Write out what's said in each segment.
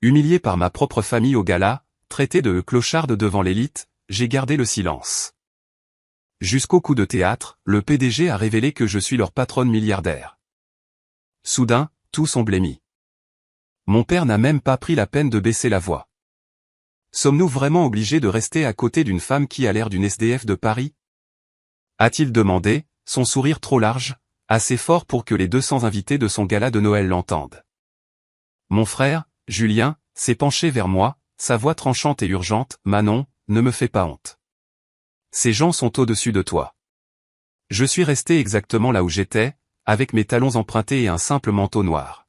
Humilié par ma propre famille au gala, traité de clocharde devant l'élite, j'ai gardé le silence. Jusqu'au coup de théâtre, le PDG a révélé que je suis leur patronne milliardaire. Soudain, tous ont blêmi. Mon père n'a même pas pris la peine de baisser la voix. Sommes-nous vraiment obligés de rester à côté d'une femme qui a l'air d'une SDF de Paris? A-t-il demandé, son sourire trop large, assez fort pour que les 200 invités de son gala de Noël l'entendent. Mon frère, Julien, s'est penché vers moi, sa voix tranchante et urgente. « Manon, ne me fais pas honte. Ces gens sont au-dessus de toi. » Je suis resté exactement là où j'étais, avec mes talons empruntés et un simple manteau noir.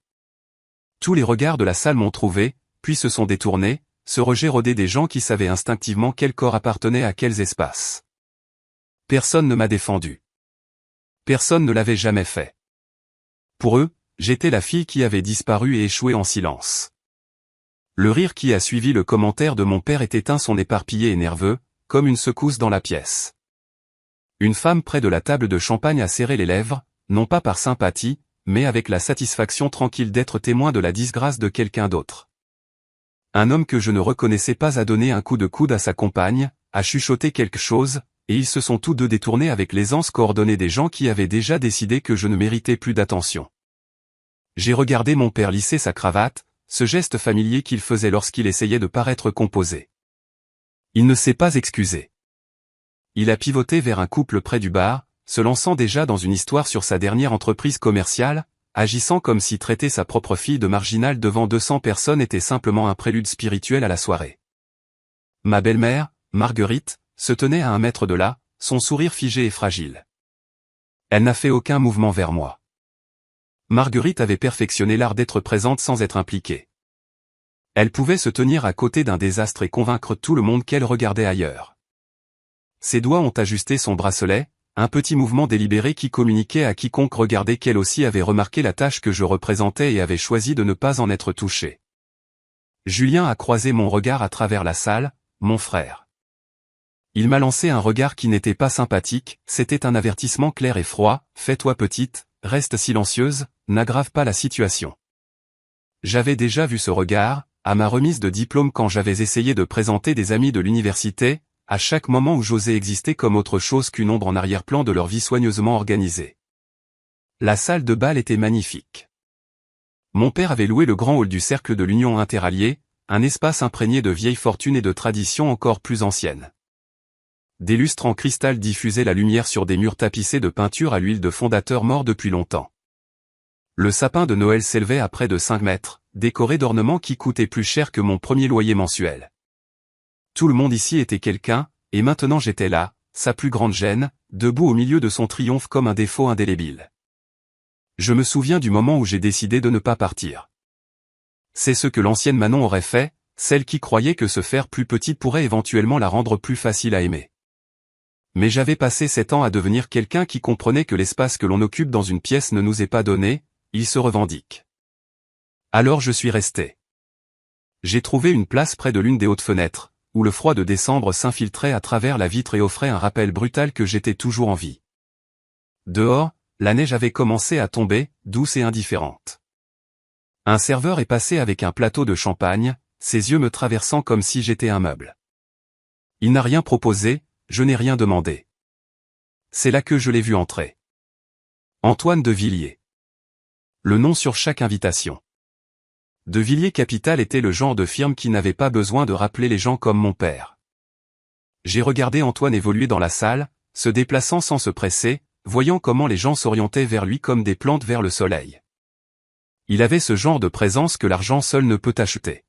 Tous les regards de la salle m'ont trouvé, puis se sont détournés, ce rejet rodé des gens qui savaient instinctivement quel corps appartenait à quels espaces. Personne ne m'a défendu. Personne ne l'avait jamais fait. Pour eux, j'étais la fille qui avait disparu et échoué en silence. Le rire qui a suivi le commentaire de mon père était un son éparpillé et nerveux, comme une secousse dans la pièce. Une femme près de la table de champagne a serré les lèvres, non pas par sympathie, mais avec la satisfaction tranquille d'être témoin de la disgrâce de quelqu'un d'autre. Un homme que je ne reconnaissais pas a donné un coup de coude à sa compagne, a chuchoté quelque chose, et ils se sont tous deux détournés avec l'aisance coordonnée des gens qui avaient déjà décidé que je ne méritais plus d'attention. J'ai regardé mon père lisser sa cravate, ce geste familier qu'il faisait lorsqu'il essayait de paraître composé. Il ne s'est pas excusé. Il a pivoté vers un couple près du bar, se lançant déjà dans une histoire sur sa dernière entreprise commerciale, agissant comme si traiter sa propre fille de marginale devant 200 personnes était simplement un prélude spirituel à la soirée. Ma belle-mère, Marguerite, se tenait à 1 mètre de là, son sourire figé et fragile. Elle n'a fait aucun mouvement vers moi. Marguerite avait perfectionné l'art d'être présente sans être impliquée. Elle pouvait se tenir à côté d'un désastre et convaincre tout le monde qu'elle regardait ailleurs. Ses doigts ont ajusté son bracelet, un petit mouvement délibéré qui communiquait à quiconque regardait qu'elle aussi avait remarqué la tâche que je représentais et avait choisi de ne pas en être touchée. Julien a croisé mon regard à travers la salle, mon frère. Il m'a lancé un regard qui n'était pas sympathique, c'était un avertissement clair et froid. « Fais-toi petite, reste silencieuse, n'aggrave pas la situation. » J'avais déjà vu ce regard, à ma remise de diplôme quand j'avais essayé de présenter des amis de l'université, à chaque moment où j'osais exister comme autre chose qu'une ombre en arrière-plan de leur vie soigneusement organisée. La salle de bal était magnifique. Mon père avait loué le grand hall du Cercle de l'Union Interalliée, un espace imprégné de vieilles fortunes et de traditions encore plus anciennes. Des lustres en cristal diffusaient la lumière sur des murs tapissés de peintures à l'huile de fondateurs morts depuis longtemps. Le sapin de Noël s'élevait à près de 5 mètres, décoré d'ornements qui coûtaient plus cher que mon premier loyer mensuel. Tout le monde ici était quelqu'un, et maintenant j'étais là, sa plus grande gêne, debout au milieu de son triomphe comme un défaut indélébile. Je me souviens du moment où j'ai décidé de ne pas partir. C'est ce que l'ancienne Manon aurait fait, celle qui croyait que se faire plus petite pourrait éventuellement la rendre plus facile à aimer. Mais j'avais passé 7 ans à devenir quelqu'un qui comprenait que l'espace que l'on occupe dans une pièce ne nous est pas donné, il se revendique. Alors je suis resté. J'ai trouvé une place près de l'une des hautes fenêtres, où le froid de décembre s'infiltrait à travers la vitre et offrait un rappel brutal que j'étais toujours en vie. Dehors, la neige avait commencé à tomber, douce et indifférente. Un serveur est passé avec un plateau de champagne, ses yeux me traversant comme si j'étais un meuble. Il n'a rien proposé, je n'ai rien demandé. C'est là que je l'ai vu entrer. Antoine de Villiers. Le nom sur chaque invitation. De Villiers Capital était le genre de firme qui n'avait pas besoin de rappeler les gens comme mon père. J'ai regardé Antoine évoluer dans la salle, se déplaçant sans se presser, voyant comment les gens s'orientaient vers lui comme des plantes vers le soleil. Il avait ce genre de présence que l'argent seul ne peut acheter.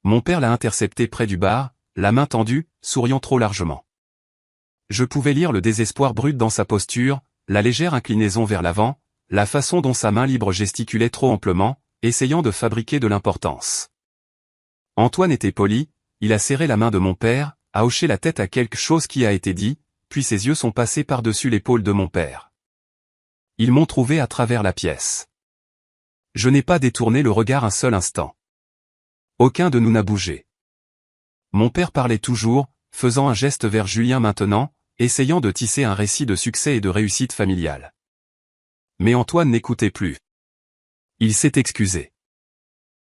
Mon père l'a intercepté près du bar, la main tendue, souriant trop largement. Je pouvais lire le désespoir brut dans sa posture, la légère inclinaison vers l'avant, la façon dont sa main libre gesticulait trop amplement, essayant de fabriquer de l'importance. Antoine était poli, il a serré la main de mon père, a hoché la tête à quelque chose qui a été dit, puis ses yeux sont passés par-dessus l'épaule de mon père. Ils m'ont trouvé à travers la pièce. Je n'ai pas détourné le regard un seul instant. Aucun de nous n'a bougé. Mon père parlait toujours, faisant un geste vers Julien maintenant, essayant de tisser un récit de succès et de réussite familiale. Mais Antoine n'écoutait plus. Il s'est excusé.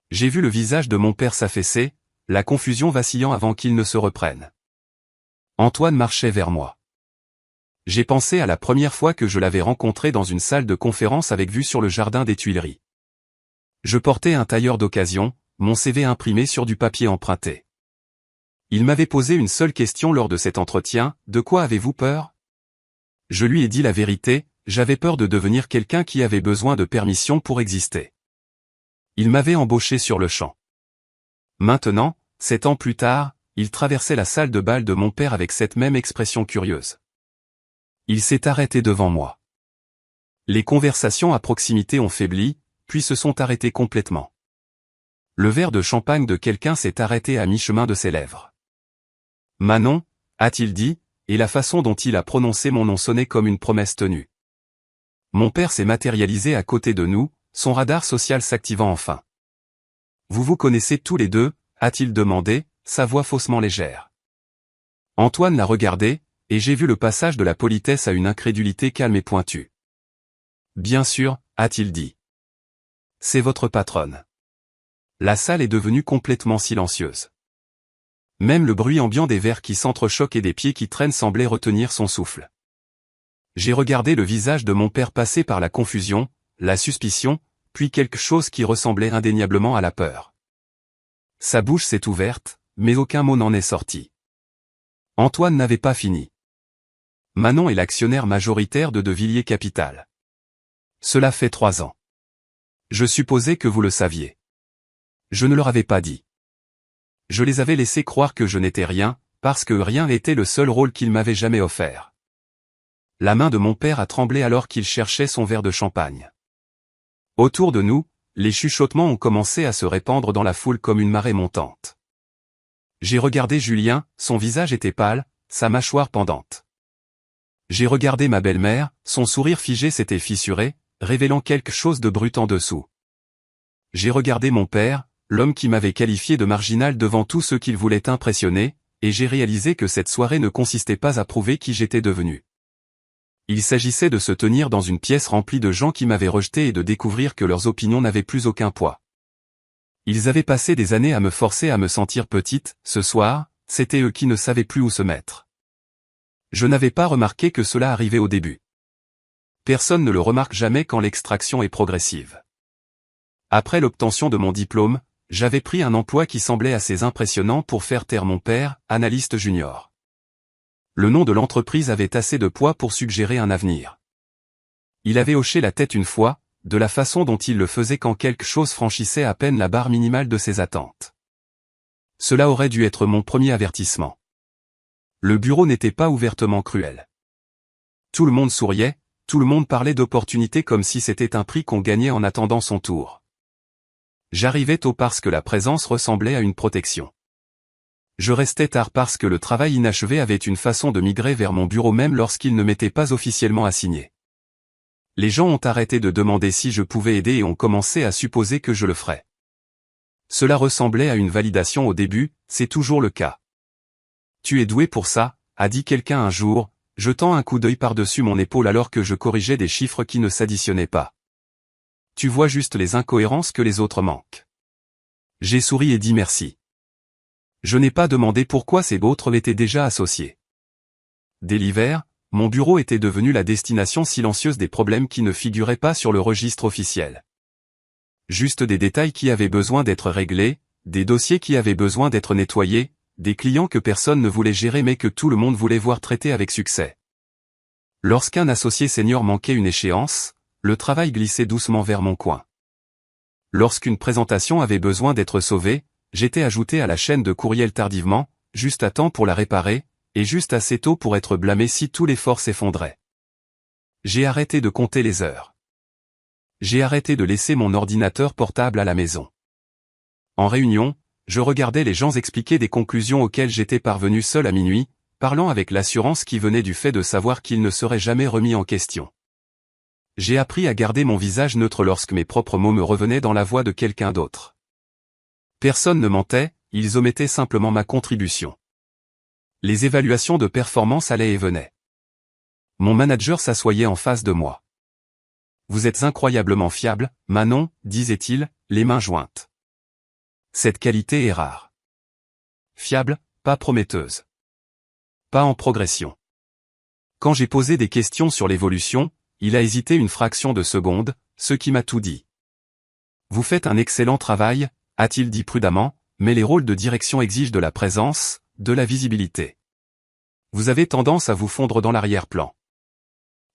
J'ai vu le visage de mon père s'affaisser, la confusion vacillant avant qu'il ne se reprenne. Antoine marchait vers moi. J'ai pensé à la première fois que je l'avais rencontré dans une salle de conférence avec vue sur le jardin des Tuileries. Je portais un tailleur d'occasion, mon CV imprimé sur du papier emprunté. Il m'avait posé une seule question lors de cet entretien, « De quoi avez-vous peur ?» Je lui ai dit la vérité, j'avais peur de devenir quelqu'un qui avait besoin de permission pour exister. Il m'avait embauché sur le champ. Maintenant, 7 ans plus tard, il traversait la salle de bal de mon père avec cette même expression curieuse. Il s'est arrêté devant moi. Les conversations à proximité ont faibli, puis se sont arrêtées complètement. Le verre de champagne de quelqu'un s'est arrêté à mi-chemin de ses lèvres. « Manon » a-t-il dit, et la façon dont il a prononcé mon nom sonnait comme une promesse tenue. Mon père s'est matérialisé à côté de nous, son radar social s'activant enfin. « Vous vous connaissez tous les deux » a-t-il demandé, sa voix faussement légère. Antoine l'a regardé, et j'ai vu le passage de la politesse à une incrédulité calme et pointue. « Bien sûr » a-t-il dit. « C'est votre patronne. » La salle est devenue complètement silencieuse. Même le bruit ambiant des verres qui s'entrechoquent et des pieds qui traînent semblait retenir son souffle. J'ai regardé le visage de mon père passer par la confusion, la suspicion, puis quelque chose qui ressemblait indéniablement à la peur. Sa bouche s'est ouverte, mais aucun mot n'en est sorti. Antoine n'avait pas fini. Manon est l'actionnaire majoritaire de Villiers Capital. Cela fait 3 ans. Je supposais que vous le saviez. Je ne leur avais pas dit. Je les avais laissés croire que je n'étais rien, parce que rien était le seul rôle qu'ils m'avaient jamais offert. La main de mon père a tremblé alors qu'il cherchait son verre de champagne. Autour de nous, les chuchotements ont commencé à se répandre dans la foule comme une marée montante. J'ai regardé Julien, son visage était pâle, sa mâchoire pendante. J'ai regardé ma belle-mère, son sourire figé s'était fissuré, révélant quelque chose de brut en dessous. J'ai regardé mon père, l'homme qui m'avait qualifié de marginal devant tous ceux qu'il voulait impressionner, et j'ai réalisé que cette soirée ne consistait pas à prouver qui j'étais devenu. Il s'agissait de se tenir dans une pièce remplie de gens qui m'avaient rejeté et de découvrir que leurs opinions n'avaient plus aucun poids. Ils avaient passé des années à me forcer à me sentir petite, ce soir, c'était eux qui ne savaient plus où se mettre. Je n'avais pas remarqué que cela arrivait au début. Personne ne le remarque jamais quand l'extraction est progressive. Après l'obtention de mon diplôme, j'avais pris un emploi qui semblait assez impressionnant pour faire taire mon père, analyste junior. Le nom de l'entreprise avait assez de poids pour suggérer un avenir. Il avait hoché la tête une fois, de la façon dont il le faisait quand quelque chose franchissait à peine la barre minimale de ses attentes. Cela aurait dû être mon premier avertissement. Le bureau n'était pas ouvertement cruel. Tout le monde souriait, tout le monde parlait d'opportunités comme si c'était un prix qu'on gagnait en attendant son tour. J'arrivais tôt parce que la présence ressemblait à une protection. Je restais tard parce que le travail inachevé avait une façon de migrer vers mon bureau même lorsqu'il ne m'était pas officiellement assigné. Les gens ont arrêté de demander si je pouvais aider et ont commencé à supposer que je le ferais. Cela ressemblait à une validation au début, c'est toujours le cas. « Tu es doué pour ça », a dit quelqu'un un jour, jetant un coup d'œil par-dessus mon épaule alors que je corrigeais des chiffres qui ne s'additionnaient pas. « Tu vois juste les incohérences que les autres manquent. » J'ai souri et dit merci. Je n'ai pas demandé pourquoi ces autres étaient déjà associés. Dès l'hiver, mon bureau était devenu la destination silencieuse des problèmes qui ne figuraient pas sur le registre officiel. Juste des détails qui avaient besoin d'être réglés, des dossiers qui avaient besoin d'être nettoyés, des clients que personne ne voulait gérer mais que tout le monde voulait voir traités avec succès. Lorsqu'un associé senior manquait une échéance, le travail glissait doucement vers mon coin. Lorsqu'une présentation avait besoin d'être sauvée, j'étais ajouté à la chaîne de courriel tardivement, juste à temps pour la réparer, et juste assez tôt pour être blâmé si tout l'effort s'effondrait. J'ai arrêté de compter les heures. J'ai arrêté de laisser mon ordinateur portable à la maison. En réunion, je regardais les gens expliquer des conclusions auxquelles j'étais parvenu seul à minuit, parlant avec l'assurance qui venait du fait de savoir qu'ils ne seraient jamais remis en question. J'ai appris à garder mon visage neutre lorsque mes propres mots me revenaient dans la voix de quelqu'un d'autre. Personne ne mentait, ils omettaient simplement ma contribution. Les évaluations de performance allaient et venaient. Mon manager s'assoyait en face de moi. « Vous êtes incroyablement fiable, Manon », disait-il, les mains jointes. Cette qualité est rare. Fiable, pas prometteuse. Pas en progression. Quand j'ai posé des questions sur l'évolution, il a hésité une fraction de seconde, ce qui m'a tout dit. Vous faites un excellent travail, a-t-il dit prudemment, mais les rôles de direction exigent de la présence, de la visibilité. Vous avez tendance à vous fondre dans l'arrière-plan.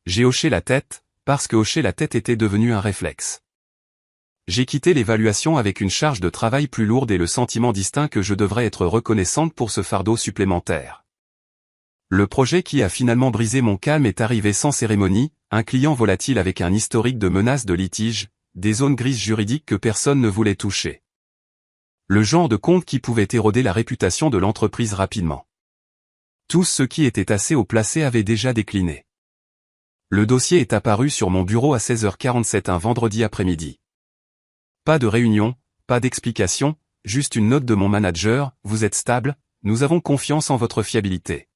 J'ai hoché la tête, parce que hocher la tête était devenu un réflexe. J'ai quitté l'évaluation avec une charge de travail plus lourde et le sentiment distinct que je devrais être reconnaissante pour ce fardeau supplémentaire. Le projet qui a finalement brisé mon calme est arrivé sans cérémonie, un client volatile avec un historique de menaces de litige, des zones grises juridiques que personne ne voulait toucher. Le genre de compte qui pouvait éroder la réputation de l'entreprise rapidement. Tous ceux qui étaient assez haut placés avaient déjà décliné. Le dossier est apparu sur mon bureau à 16h47 un vendredi après-midi. Pas de réunion, pas d'explication, juste une note de mon manager, vous êtes stable, nous avons confiance en votre fiabilité.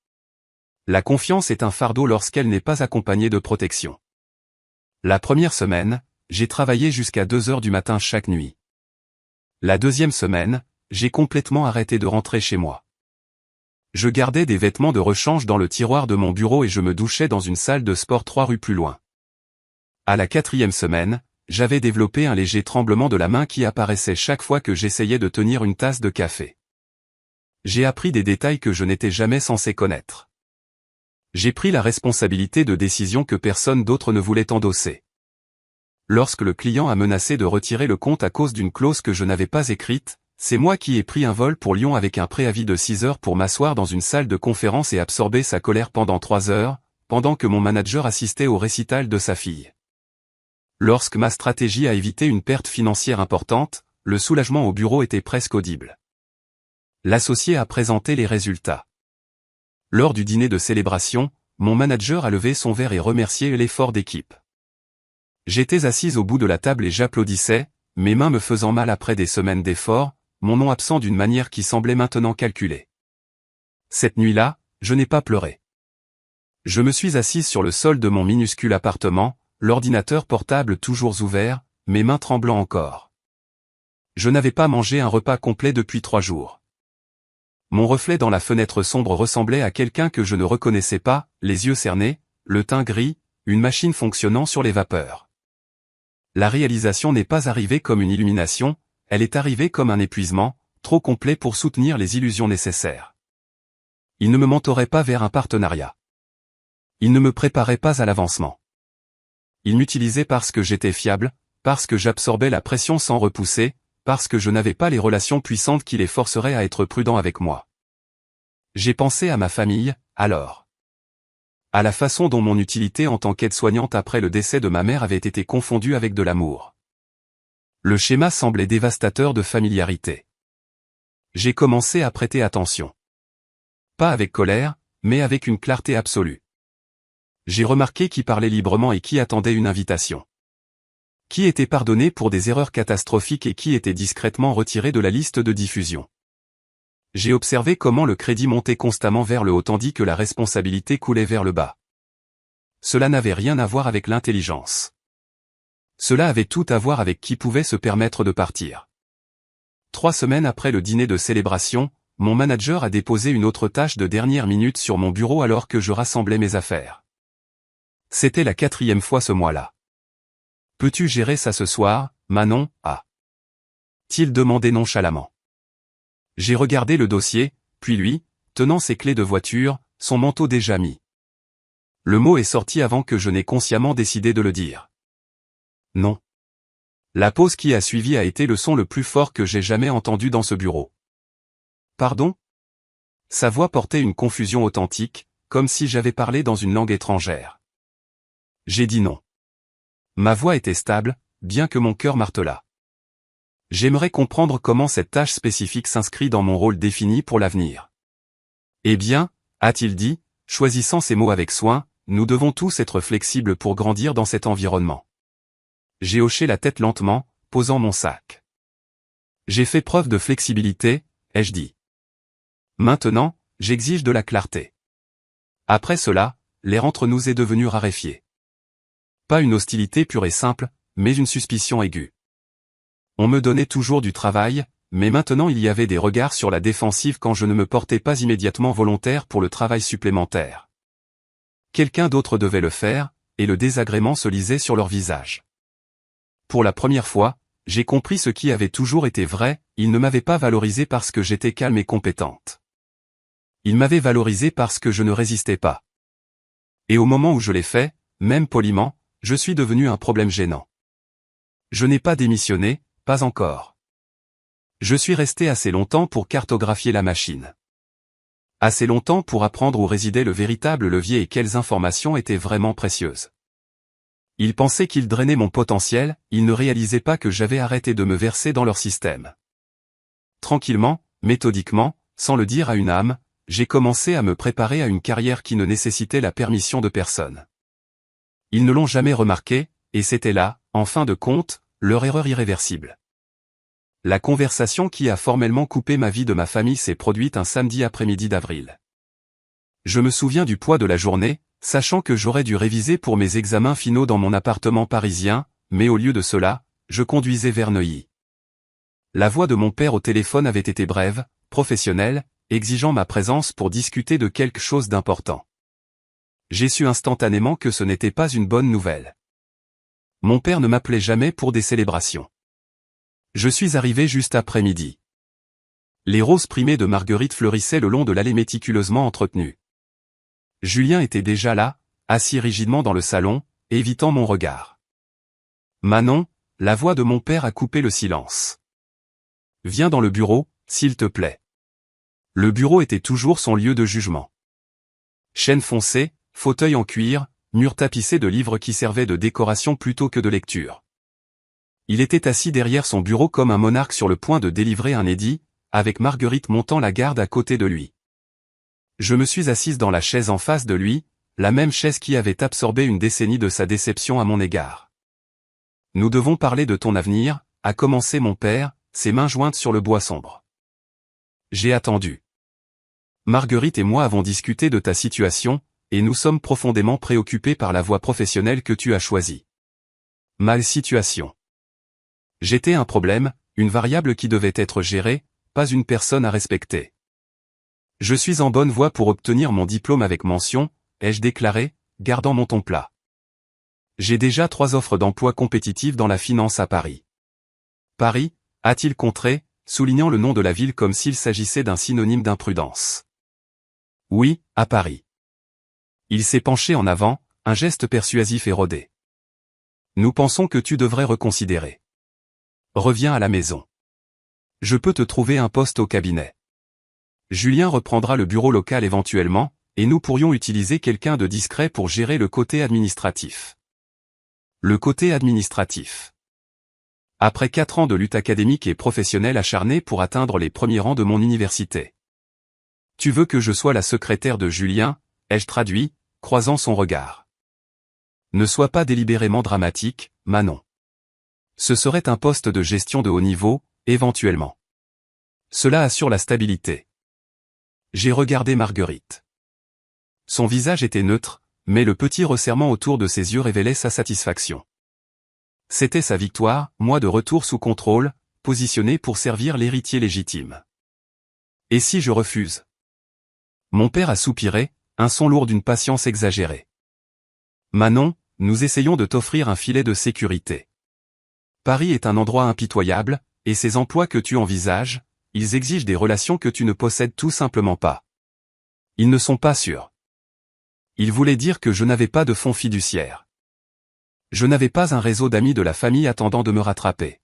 La confiance est un fardeau lorsqu'elle n'est pas accompagnée de protection. La première semaine, j'ai travaillé jusqu'à 2 heures du matin chaque nuit. La deuxième semaine, j'ai complètement arrêté de rentrer chez moi. Je gardais des vêtements de rechange dans le tiroir de mon bureau et je me douchais dans une salle de sport 3 rues plus loin. À la 4e semaine, j'avais développé un léger tremblement de la main qui apparaissait chaque fois que j'essayais de tenir une tasse de café. J'ai appris des détails que je n'étais jamais censé connaître. J'ai pris la responsabilité de décisions que personne d'autre ne voulait endosser. Lorsque le client a menacé de retirer le compte à cause d'une clause que je n'avais pas écrite, c'est moi qui ai pris un vol pour Lyon avec un préavis de 6 heures pour m'asseoir dans une salle de conférence et absorber sa colère pendant 3 heures, pendant que mon manager assistait au récital de sa fille. Lorsque ma stratégie a évité une perte financière importante, le soulagement au bureau était presque audible. L'associé a présenté les résultats. Lors du dîner de célébration, mon manager a levé son verre et remercié l'effort d'équipe. J'étais assise au bout de la table et j'applaudissais, mes mains me faisant mal après des semaines d'efforts, mon nom absent d'une manière qui semblait maintenant calculée. Cette nuit-là, je n'ai pas pleuré. Je me suis assise sur le sol de mon minuscule appartement, l'ordinateur portable toujours ouvert, mes mains tremblant encore. Je n'avais pas mangé un repas complet depuis 3 jours. Mon reflet dans la fenêtre sombre ressemblait à quelqu'un que je ne reconnaissais pas, les yeux cernés, le teint gris, une machine fonctionnant sur les vapeurs. La réalisation n'est pas arrivée comme une illumination, elle est arrivée comme un épuisement, trop complet pour soutenir les illusions nécessaires. Il ne me mentorait pas vers un partenariat. Il ne me préparait pas à l'avancement. Il m'utilisait parce que j'étais fiable, parce que j'absorbais la pression sans repousser, parce que je n'avais pas les relations puissantes qui les forceraient à être prudents avec moi. J'ai pensé à ma famille, alors. À la façon dont mon utilité en tant qu'aide-soignante après le décès de ma mère avait été confondue avec de l'amour. Le schéma semblait dévastateur de familiarité. J'ai commencé à prêter attention. Pas avec colère, mais avec une clarté absolue. J'ai remarqué qui parlait librement et qui attendait une invitation. Qui était pardonné pour des erreurs catastrophiques et qui était discrètement retiré de la liste de diffusion. J'ai observé comment le crédit montait constamment vers le haut tandis que la responsabilité coulait vers le bas. Cela n'avait rien à voir avec l'intelligence. Cela avait tout à voir avec qui pouvait se permettre de partir. 3 semaines après le dîner de célébration, mon manager a déposé une autre tâche de dernière minute sur mon bureau alors que je rassemblais mes affaires. C'était la 4e fois ce mois-là. Peux-tu gérer ça ce soir, Manon, a-t-il demandé nonchalamment. J'ai regardé le dossier, puis lui, tenant ses clés de voiture, son manteau déjà mis. Le mot est sorti avant que je n'ai consciemment décidé de le dire. Non. La pause qui a suivi a été le son le plus fort que j'ai jamais entendu dans ce bureau. Pardon ? Sa voix portait une confusion authentique, comme si j'avais parlé dans une langue étrangère. J'ai dit non. Ma voix était stable, bien que mon cœur martelât. J'aimerais comprendre comment cette tâche spécifique s'inscrit dans mon rôle défini pour l'avenir. Eh bien, a-t-il dit, choisissant ses mots avec soin, nous devons tous être flexibles pour grandir dans cet environnement. J'ai hoché la tête lentement, posant mon sac. J'ai fait preuve de flexibilité, ai-je dit. Maintenant, j'exige de la clarté. Après cela, l'air entre nous est devenu raréfié. Pas une hostilité pure et simple, mais une suspicion aiguë. On me donnait toujours du travail, mais maintenant il y avait des regards sur la défensive quand je ne me portais pas immédiatement volontaire pour le travail supplémentaire. Quelqu'un d'autre devait le faire, et le désagrément se lisait sur leur visage. Pour la première fois, j'ai compris ce qui avait toujours été vrai, ils ne m'avaient pas valorisé parce que j'étais calme et compétente. Ils m'avaient valorisé parce que je ne résistais pas. Et au moment où je l'ai fait, même poliment, je suis devenu un problème gênant. Je n'ai pas démissionné, pas encore. Je suis resté assez longtemps pour cartographier la machine. Assez longtemps pour apprendre où résidait le véritable levier et quelles informations étaient vraiment précieuses. Ils pensaient qu'ils drainaient mon potentiel, ils ne réalisaient pas que j'avais arrêté de me verser dans leur système. Tranquillement, méthodiquement, sans le dire à une âme, j'ai commencé à me préparer à une carrière qui ne nécessitait la permission de personne. Ils ne l'ont jamais remarqué, et c'était là, en fin de compte, leur erreur irréversible. La conversation qui a formellement coupé ma vie de ma famille s'est produite un samedi après-midi d'avril. Je me souviens du poids de la journée, sachant que j'aurais dû réviser pour mes examens finaux dans mon appartement parisien, mais au lieu de cela, je conduisais vers Neuilly. La voix de mon père au téléphone avait été brève, professionnelle, exigeant ma présence pour discuter de quelque chose d'important. J'ai su instantanément que ce n'était pas une bonne nouvelle. Mon père ne m'appelait jamais pour des célébrations. Je suis arrivé juste après midi. Les roses primées de Marguerite fleurissaient le long de l'allée méticuleusement entretenue. Julien était déjà là, assis rigidement dans le salon, évitant mon regard. Manon, la voix de mon père a coupé le silence. Viens dans le bureau, s'il te plaît. Le bureau était toujours son lieu de jugement. Chêne foncé, fauteuil en cuir, mur tapissé de livres qui servaient de décoration plutôt que de lecture. Il était assis derrière son bureau comme un monarque sur le point de délivrer un édit, avec Marguerite montant la garde à côté de lui. Je me suis assise dans la chaise en face de lui, la même chaise qui avait absorbé une décennie de sa déception à mon égard. Nous devons parler de ton avenir, a commencé mon père, ses mains jointes sur le bois sombre. J'ai attendu. Marguerite et moi avons discuté de ta situation, et nous sommes profondément préoccupés par la voie professionnelle que tu as choisie. Ma situation. J'étais un problème, une variable qui devait être gérée, pas une personne à respecter. Je suis en bonne voie pour obtenir mon diplôme avec mention, ai-je déclaré, gardant mon ton plat. J'ai déjà 3 offres d'emploi compétitives dans la finance à Paris. Paris, a-t-il contré, soulignant le nom de la ville comme s'il s'agissait d'un synonyme d'imprudence. Oui, à Paris. Il s'est penché en avant, un geste persuasif et rodé. Nous pensons que tu devrais reconsidérer. Reviens à la maison. Je peux te trouver un poste au cabinet. Julien reprendra le bureau local éventuellement, et nous pourrions utiliser quelqu'un de discret pour gérer le côté administratif. Le côté administratif. Après 4 ans de lutte académique et professionnelle acharnée pour atteindre les premiers rangs de mon université. Tu veux que je sois la secrétaire de Julien, ai-je traduit, croisant son regard. Ne sois pas délibérément dramatique, Manon. Ce serait un poste de gestion de haut niveau, éventuellement. Cela assure la stabilité. J'ai regardé Marguerite. Son visage était neutre, mais le petit resserrement autour de ses yeux révélait sa satisfaction. C'était sa victoire, moi de retour sous contrôle, positionné pour servir l'héritier légitime. Et si je refuse? Mon père a soupiré, un son lourd d'une patience exagérée. Manon, nous essayons de t'offrir un filet de sécurité. Paris est un endroit impitoyable, et ces emplois que tu envisages, ils exigent des relations que tu ne possèdes tout simplement pas. Ils ne sont pas sûrs. Il voulait dire que je n'avais pas de fonds fiduciaires. Je n'avais pas un réseau d'amis de la famille attendant de me rattraper.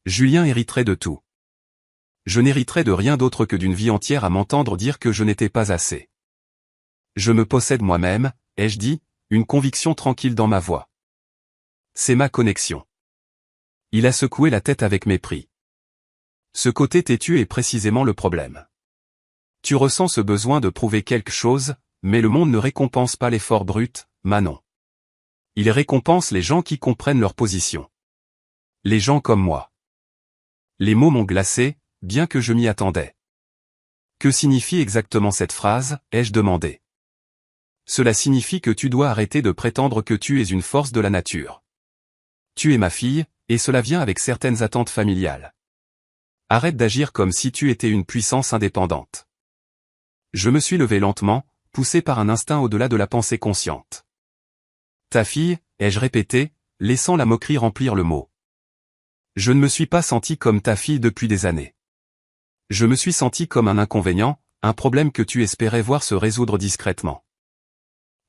Julien hériterait de tout. Je n'hériterais de rien d'autre que d'une vie entière à m'entendre dire que je n'étais pas assez. Je me possède moi-même, ai-je dit, une conviction tranquille dans ma voix. C'est ma connexion. Il a secoué la tête avec mépris. Ce côté têtu est précisément le problème. Tu ressens ce besoin de prouver quelque chose, mais le monde ne récompense pas l'effort brut, Manon. Il récompense les gens qui comprennent leur position. Les gens comme moi. Les mots m'ont glacé, bien que je m'y attendais. Que signifie exactement cette phrase, ai-je demandé. Cela signifie que tu dois arrêter de prétendre que tu es une force de la nature. Tu es ma fille, et cela vient avec certaines attentes familiales. Arrête d'agir comme si tu étais une puissance indépendante. Je me suis levé lentement, poussé par un instinct au-delà de la pensée consciente. Ta fille, ai-je répété, laissant la moquerie remplir le mot. Je ne me suis pas senti comme ta fille depuis des années. Je me suis senti comme un inconvénient, un problème que tu espérais voir se résoudre discrètement.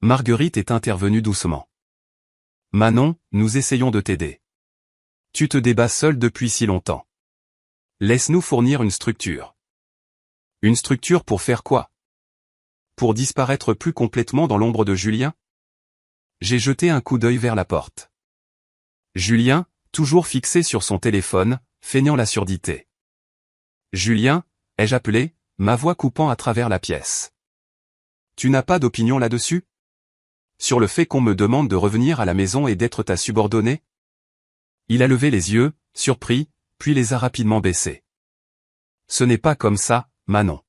Marguerite est intervenue doucement. Manon, nous essayons de t'aider. Tu te débats seul depuis si longtemps. Laisse-nous fournir une structure. Une structure pour faire quoi? Pour disparaître plus complètement dans l'ombre de Julien? J'ai jeté un coup d'œil vers la porte. Julien, toujours fixé sur son téléphone, feignant la surdité. Julien, ai-je appelé, ma voix coupant à travers la pièce. Tu n'as pas d'opinion là-dessus? Sur le fait qu'on me demande de revenir à la maison et d'être ta subordonnée? Il a levé les yeux, surpris, puis les a rapidement baissés. Ce n'est pas comme ça, Manon.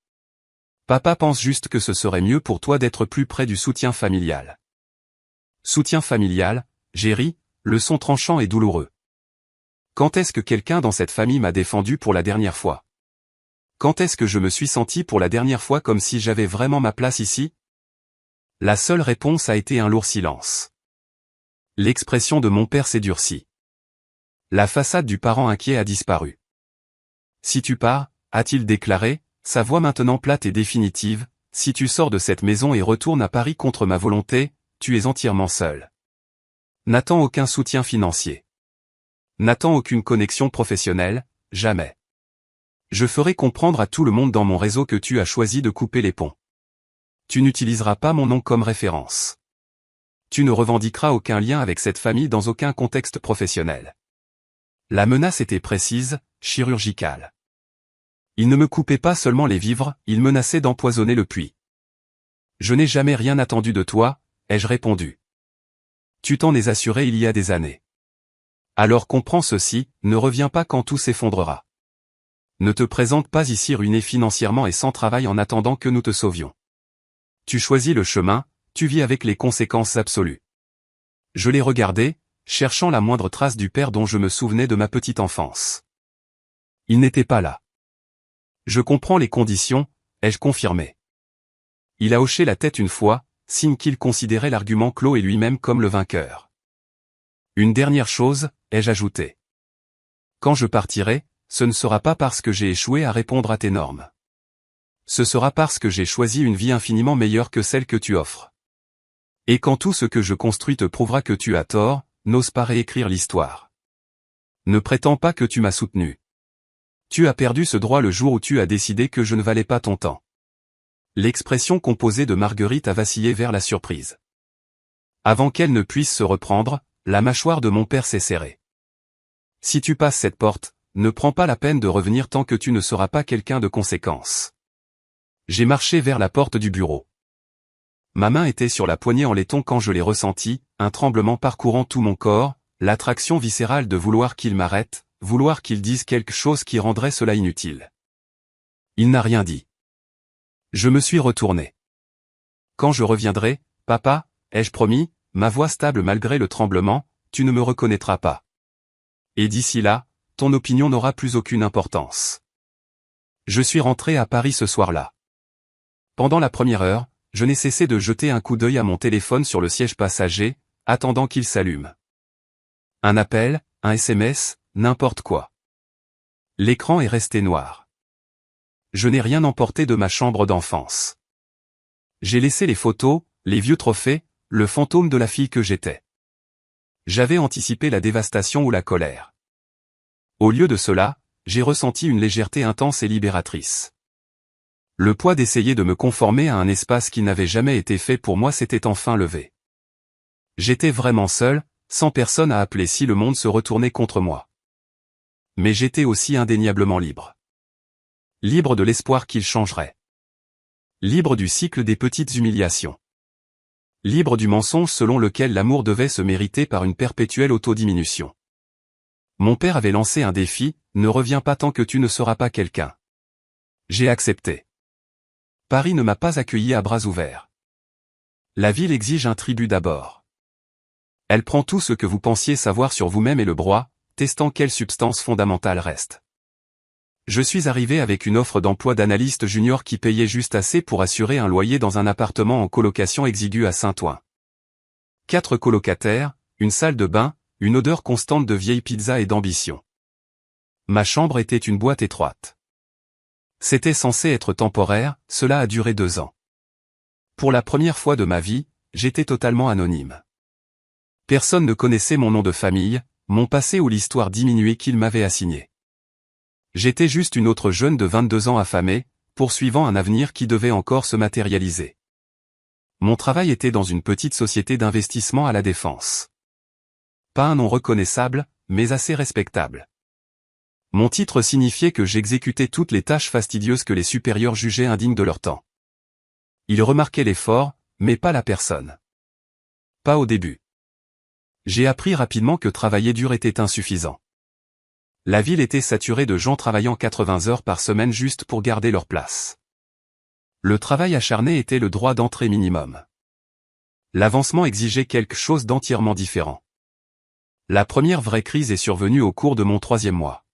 Papa pense juste que ce serait mieux pour toi d'être plus près du soutien familial. Soutien familial, j'ai ri, le son tranchant et douloureux. Quand est-ce que quelqu'un dans cette famille m'a défendu pour la dernière fois? Quand est-ce que je me suis senti pour la dernière fois comme si j'avais vraiment ma place ici? La seule réponse a été un lourd silence. L'expression de mon père s'est durcie. La façade du parent inquiet a disparu. Si tu pars, a-t-il déclaré, sa voix maintenant plate et définitive, si tu sors de cette maison et retournes à Paris contre ma volonté, tu es entièrement seul. N'attends aucun soutien financier. N'attends aucune connexion professionnelle, jamais. Je ferai comprendre à tout le monde dans mon réseau que tu as choisi de couper les ponts. Tu n'utiliseras pas mon nom comme référence. Tu ne revendiqueras aucun lien avec cette famille dans aucun contexte professionnel. La menace était précise, chirurgicale. Il ne me coupait pas seulement les vivres, il menaçait d'empoisonner le puits. Je n'ai jamais rien attendu de toi, ai-je répondu. Tu t'en es assuré il y a des années. Alors comprends ceci, ne reviens pas quand tout s'effondrera. Ne te présente pas ici ruiné financièrement et sans travail en attendant que nous te sauvions. Tu choisis le chemin, tu vis avec les conséquences absolues. Je l'ai regardé, cherchant la moindre trace du père dont je me souvenais de ma petite enfance. Il n'était pas là. Je comprends les conditions, ai-je confirmé. Il a hoché la tête une fois, signe qu'il considérait l'argument clos et lui-même comme le vainqueur. Une dernière chose, ai-je ajouté. Quand je partirai, ce ne sera pas parce que j'ai échoué à répondre à tes normes. Ce sera parce que j'ai choisi une vie infiniment meilleure que celle que tu offres. Et quand tout ce que je construis te prouvera que tu as tort, n'ose pas réécrire l'histoire. Ne prétends pas que tu m'as soutenu. Tu as perdu ce droit le jour où tu as décidé que je ne valais pas ton temps. L'expression composée de Marguerite a vacillé vers la surprise. Avant qu'elle ne puisse se reprendre, la mâchoire de mon père s'est serrée. Si tu passes cette porte, ne prends pas la peine de revenir tant que tu ne seras pas quelqu'un de conséquence. J'ai marché vers la porte du bureau. Ma main était sur la poignée en laiton quand je l'ai ressenti, un tremblement parcourant tout mon corps, l'attraction viscérale de vouloir qu'il m'arrête, vouloir qu'il dise quelque chose qui rendrait cela inutile. Il n'a rien dit. Je me suis retourné. Quand je reviendrai, papa, ai-je promis, ma voix stable malgré le tremblement, tu ne me reconnaîtras pas. Et d'ici là, ton opinion n'aura plus aucune importance. Je suis rentré à Paris ce soir-là. Pendant la première heure, je n'ai cessé de jeter un coup d'œil à mon téléphone sur le siège passager, attendant qu'il s'allume. Un appel, un SMS, n'importe quoi. L'écran est resté noir. Je n'ai rien emporté de ma chambre d'enfance. J'ai laissé les photos, les vieux trophées, le fantôme de la fille que j'étais. J'avais anticipé la dévastation ou la colère. Au lieu de cela, j'ai ressenti une légèreté intense et libératrice. Le poids d'essayer de me conformer à un espace qui n'avait jamais été fait pour moi s'était enfin levé. J'étais vraiment seul, sans personne à appeler si le monde se retournait contre moi. Mais j'étais aussi indéniablement libre. Libre de l'espoir qu'il changerait. Libre du cycle des petites humiliations. Libre du mensonge selon lequel l'amour devait se mériter par une perpétuelle autodiminution. Mon père avait lancé un défi, ne reviens pas tant que tu ne seras pas quelqu'un. J'ai accepté. Paris ne m'a pas accueilli à bras ouverts. La ville exige un tribut d'abord. Elle prend tout ce que vous pensiez savoir sur vous-même et le broie, testant quelle substance fondamentale reste. Je suis arrivé avec une offre d'emploi d'analyste junior qui payait juste assez pour assurer un loyer dans un appartement en colocation exigu à Saint-Ouen. 4 colocataires, une salle de bain, une odeur constante de vieilles pizzas et d'ambition. Ma chambre était une boîte étroite. C'était censé être temporaire, cela a duré 2 ans. Pour la première fois de ma vie, j'étais totalement anonyme. Personne ne connaissait mon nom de famille, mon passé ou l'histoire diminuée qu'il m'avait assignée. J'étais juste une autre jeune de 22 ans affamée, poursuivant un avenir qui devait encore se matérialiser. Mon travail était dans une petite société d'investissement à la Défense. Pas un nom reconnaissable, mais assez respectable. Mon titre signifiait que j'exécutais toutes les tâches fastidieuses que les supérieurs jugeaient indignes de leur temps. Ils remarquaient l'effort, mais pas la personne. Pas au début. J'ai appris rapidement que travailler dur était insuffisant. La ville était saturée de gens travaillant 80 heures par semaine juste pour garder leur place. Le travail acharné était le droit d'entrée minimum. L'avancement exigeait quelque chose d'entièrement différent. La première vraie crise est survenue au cours de mon 3e mois.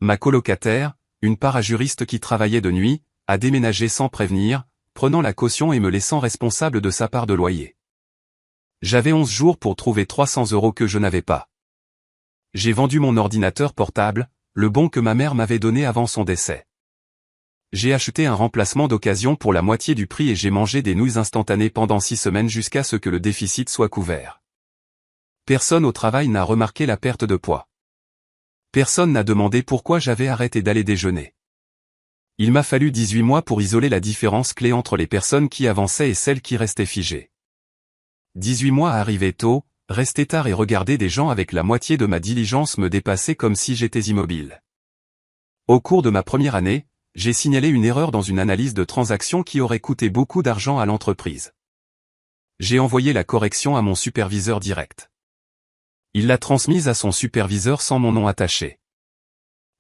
Ma colocataire, une parajuriste qui travaillait de nuit, a déménagé sans prévenir, prenant la caution et me laissant responsable de sa part de loyer. J'avais 11 jours pour trouver 300 € que je n'avais pas. J'ai vendu mon ordinateur portable, le bon que ma mère m'avait donné avant son décès. J'ai acheté un remplacement d'occasion pour la moitié du prix et j'ai mangé des nouilles instantanées pendant 6 semaines jusqu'à ce que le déficit soit couvert. Personne au travail n'a remarqué la perte de poids. Personne n'a demandé pourquoi j'avais arrêté d'aller déjeuner. Il m'a fallu 18 mois pour isoler la différence clé entre les personnes qui avançaient et celles qui restaient figées. 18 mois à arriver tôt, rester tard et regarder des gens avec la moitié de ma diligence me dépasser comme si j'étais immobile. Au cours de ma première année, j'ai signalé une erreur dans une analyse de transaction qui aurait coûté beaucoup d'argent à l'entreprise. J'ai envoyé la correction à mon superviseur direct. Il l'a transmise à son superviseur sans mon nom attaché.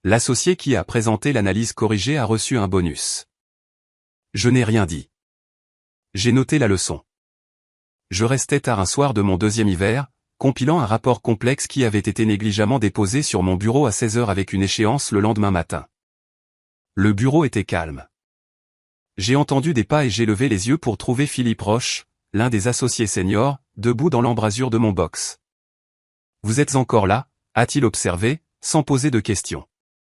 L'associé qui a présenté l'analyse corrigée a reçu un bonus. Je n'ai rien dit. J'ai noté la leçon. Je restais tard un soir de mon 2e hiver, compilant un rapport complexe qui avait été négligemment déposé sur mon bureau à 16 h avec une échéance le lendemain matin. Le bureau était calme. J'ai entendu des pas et j'ai levé les yeux pour trouver Philippe Roche, l'un des associés seniors, debout dans l'embrasure de mon box. « Vous êtes encore là ?» a-t-il observé, sans poser de questions.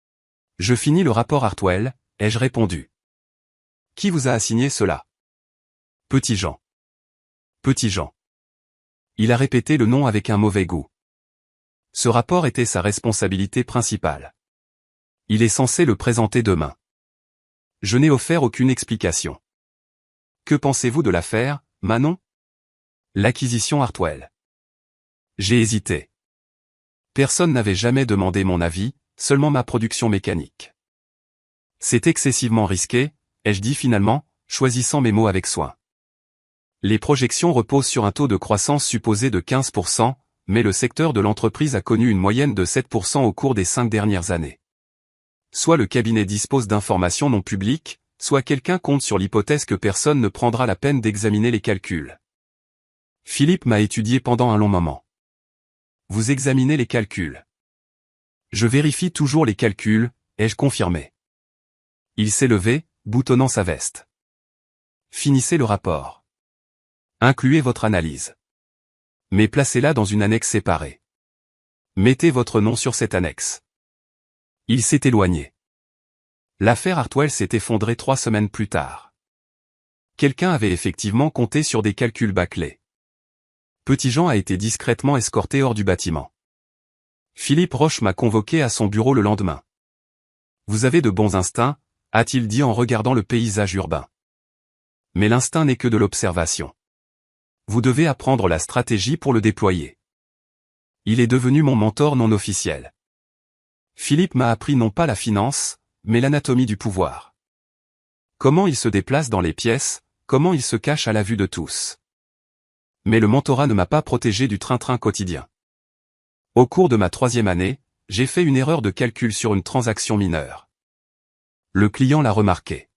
« Je finis le rapport Hartwell », ai-je répondu. « Qui vous a assigné cela ?»« Petit Jean. » Petit Jean. Il a répété le nom avec un mauvais goût. Ce rapport était sa responsabilité principale. Il est censé le présenter demain. Je n'ai offert aucune explication. Que pensez-vous de l'affaire, Manon? L'acquisition Hartwell. J'ai hésité. Personne n'avait jamais demandé mon avis, seulement ma production mécanique. C'est excessivement risqué, ai-je dit finalement, choisissant mes mots avec soin. Les projections reposent sur un taux de croissance supposé de 15%, mais le secteur de l'entreprise a connu une moyenne de 7% au cours des 5 dernières années. Soit le cabinet dispose d'informations non publiques, soit quelqu'un compte sur l'hypothèse que personne ne prendra la peine d'examiner les calculs. Philippe m'a étudié pendant un long moment. Vous examinez les calculs. Je vérifie toujours les calculs, ai-je confirmé. Il s'est levé, boutonnant sa veste. Finissez le rapport. Incluez votre analyse. Mais placez-la dans une annexe séparée. Mettez votre nom sur cette annexe. Il s'est éloigné. L'affaire Hartwell s'est effondrée 3 semaines plus tard. Quelqu'un avait effectivement compté sur des calculs bâclés. Petit Jean a été discrètement escorté hors du bâtiment. Philippe Roche m'a convoqué à son bureau le lendemain. « Vous avez de bons instincts » a-t-il dit en regardant le paysage urbain. Mais l'instinct n'est que de l'observation. Vous devez apprendre la stratégie pour le déployer. Il est devenu mon mentor non officiel. Philippe m'a appris non pas la finance, mais l'anatomie du pouvoir. Comment il se déplace dans les pièces, comment il se cache à la vue de tous. Mais le mentorat ne m'a pas protégé du train-train quotidien. Au cours de ma 3e année, j'ai fait une erreur de calcul sur une transaction mineure. Le client l'a remarqué.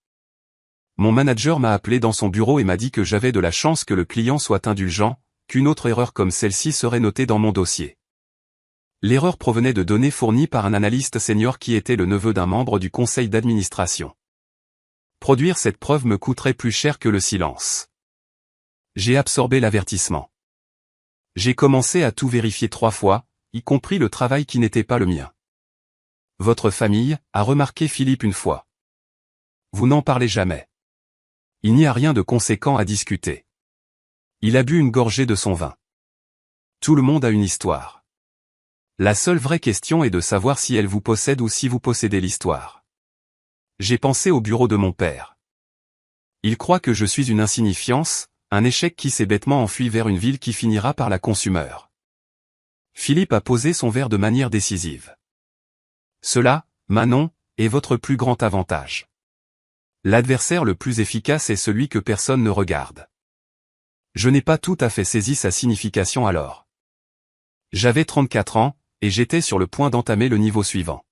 Mon manager m'a appelé dans son bureau et m'a dit que j'avais de la chance que le client soit indulgent, qu'une autre erreur comme celle-ci serait notée dans mon dossier. L'erreur provenait de données fournies par un analyste senior qui était le neveu d'un membre du conseil d'administration. Produire cette preuve me coûterait plus cher que le silence. J'ai absorbé l'avertissement. J'ai commencé à tout vérifier 3 fois, y compris le travail qui n'était pas le mien. Votre famille, a remarqué Philippe une fois. Vous n'en parlez jamais. Il n'y a rien de conséquent à discuter. Il a bu une gorgée de son vin. Tout le monde a une histoire. La seule vraie question est de savoir si elle vous possède ou si vous possédez l'histoire. J'ai pensé au bureau de mon père. Il croit que je suis une insignifiance, un échec qui s'est bêtement enfui vers une ville qui finira par la consumer. Philippe a posé son verre de manière décisive. Cela, Manon, est votre plus grand avantage. L'adversaire le plus efficace est celui que personne ne regarde. Je n'ai pas tout à fait saisi sa signification alors. J'avais 34 ans, et j'étais sur le point d'entamer le niveau suivant.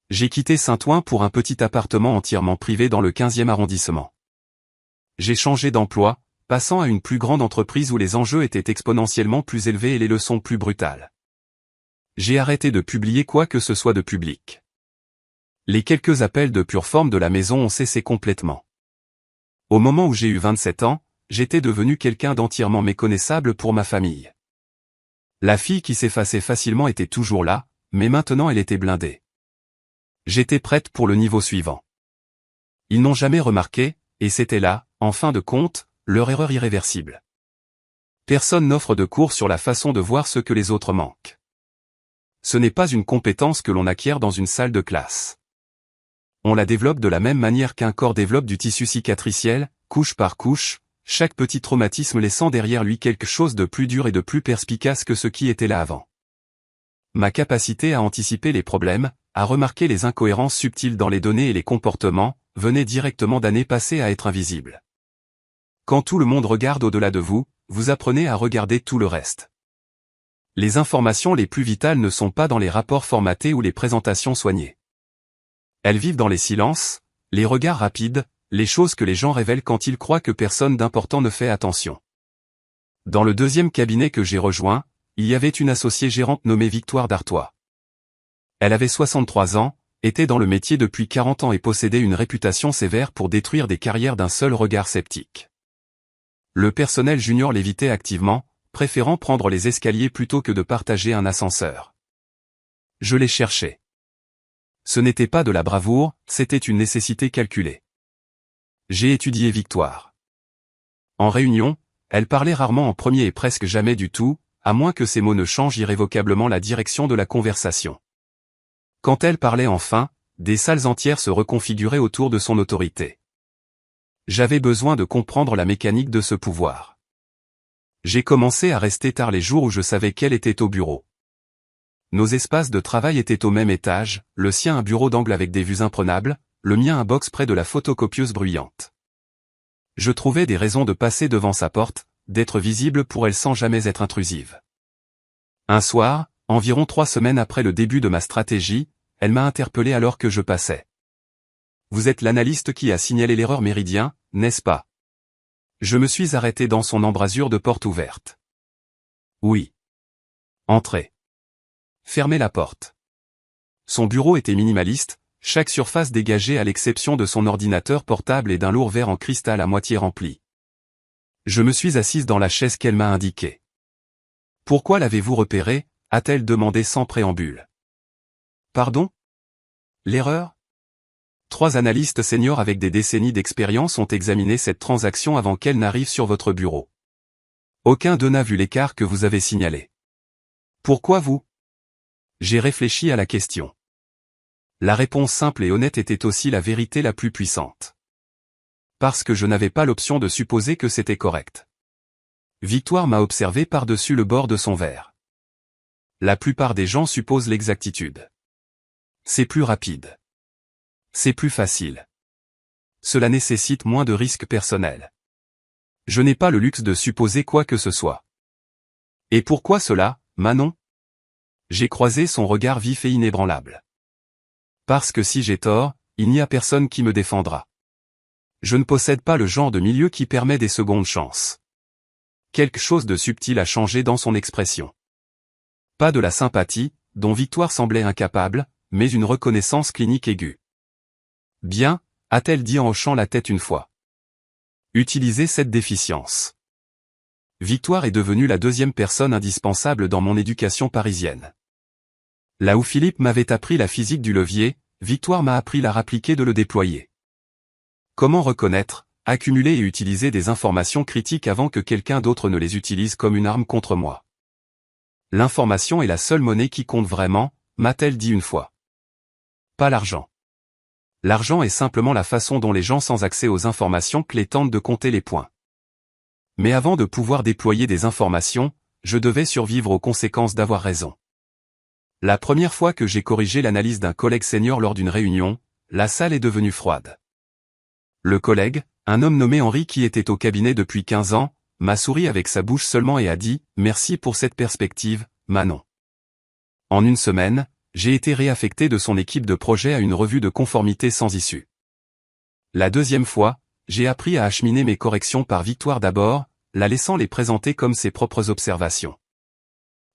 J'ai quitté Saint-Ouen pour un petit appartement entièrement privé dans le 15e arrondissement. J'ai changé d'emploi, passant à une plus grande entreprise où les enjeux étaient exponentiellement plus élevés et les leçons plus brutales. J'ai arrêté de publier quoi que ce soit de public. Les quelques appels de pure forme de la maison ont cessé complètement. Au moment où j'ai eu 27 ans, j'étais devenu quelqu'un d'entièrement méconnaissable pour ma famille. La fille qui s'effaçait facilement était toujours là, mais maintenant elle était blindée. J'étais prête pour le niveau suivant. Ils n'ont jamais remarqué, et c'était là, en fin de compte, leur erreur irréversible. Personne n'offre de cours sur la façon de voir ce que les autres manquent. Ce n'est pas une compétence que l'on acquiert dans une salle de classe. On la développe de la même manière qu'un corps développe du tissu cicatriciel, couche par couche, chaque petit traumatisme laissant derrière lui quelque chose de plus dur et de plus perspicace que ce qui était là avant. Ma capacité à anticiper les problèmes, à remarquer les incohérences subtiles dans les données et les comportements, venait directement d'années passées à être invisible. Quand tout le monde regarde au-delà de vous, vous apprenez à regarder tout le reste. Les informations les plus vitales ne sont pas dans les rapports formatés ou les présentations soignées. Elles vivent dans les silences, les regards rapides, les choses que les gens révèlent quand ils croient que personne d'important ne fait attention. Dans le 2e cabinet que j'ai rejoint, il y avait une associée gérante nommée Victoire Dartois. Elle avait 63 ans, était dans le métier depuis 40 ans et possédait une réputation sévère pour détruire des carrières d'un seul regard sceptique. Le personnel junior l'évitait activement, préférant prendre les escaliers plutôt que de partager un ascenseur. Je l'ai cherché. Ce n'était pas de la bravoure, c'était une nécessité calculée. J'ai étudié Victoire. En réunion, elle parlait rarement en premier et presque jamais du tout, à moins que ses mots ne changent irrévocablement la direction de la conversation. Quand elle parlait enfin, des salles entières se reconfiguraient autour de son autorité. J'avais besoin de comprendre la mécanique de ce pouvoir. J'ai commencé à rester tard les jours où je savais qu'elle était au bureau. Nos espaces de travail étaient au même étage, le sien un bureau d'angle avec des vues imprenables, le mien un box près de la photocopieuse bruyante. Je trouvais des raisons de passer devant sa porte, d'être visible pour elle sans jamais être intrusive. Un soir, environ 3 semaines après le début de ma stratégie, elle m'a interpellé alors que je passais. Vous êtes l'analyste qui a signalé l'erreur Méridien, n'est-ce pas? Je me suis arrêté dans son embrasure de porte ouverte. Oui. Entrez. Fermez la porte. Son bureau était minimaliste, chaque surface dégagée à l'exception de son ordinateur portable et d'un lourd verre en cristal à moitié rempli. Je me suis assise dans la chaise qu'elle m'a indiquée. Pourquoi l'avez-vous repéré? A-t-elle demandé sans préambule. Pardon? L'erreur? 3 analystes seniors avec des décennies d'expérience ont examiné cette transaction avant qu'elle n'arrive sur votre bureau. Aucun d'eux n'a vu l'écart que vous avez signalé. Pourquoi vous? J'ai réfléchi à la question. La réponse simple et honnête était aussi la vérité la plus puissante. Parce que je n'avais pas l'option de supposer que c'était correct. Victoire m'a observé par-dessus le bord de son verre. La plupart des gens supposent l'exactitude. C'est plus rapide. C'est plus facile. Cela nécessite moins de risques personnels. Je n'ai pas le luxe de supposer quoi que ce soit. Et pourquoi cela, Manon? J'ai croisé son regard vif et inébranlable. Parce que si j'ai tort, il n'y a personne qui me défendra. Je ne possède pas le genre de milieu qui permet des secondes chances. Quelque chose de subtil a changé dans son expression. Pas de la sympathie, dont Victoire semblait incapable, mais une reconnaissance clinique aiguë. Bien, a-t-elle dit en hochant la tête une fois. Utilisez cette déficience. Victoire est devenue la deuxième personne indispensable dans mon éducation parisienne. Là où Philippe m'avait appris la physique du levier, Victoire m'a appris l'art appliqué de le déployer. Comment reconnaître, accumuler et utiliser des informations critiques avant que quelqu'un d'autre ne les utilise comme une arme contre moi. L'information est la seule monnaie qui compte vraiment, m'a-t-elle dit une fois. Pas l'argent. L'argent est simplement la façon dont les gens sans accès aux informations clés tentent de compter les points. Mais avant de pouvoir déployer des informations, je devais survivre aux conséquences d'avoir raison. La première fois que j'ai corrigé l'analyse d'un collègue senior lors d'une réunion, la salle est devenue froide. Le collègue, un homme nommé Henri qui était au cabinet depuis 15 ans, m'a souri avec sa bouche seulement et a dit « Merci pour cette perspective, Manon ». En une semaine, j'ai été réaffecté de son équipe de projet à une revue de conformité sans issue. La deuxième fois, j'ai appris à acheminer mes corrections par Victoire d'abord, la laissant les présenter comme ses propres observations.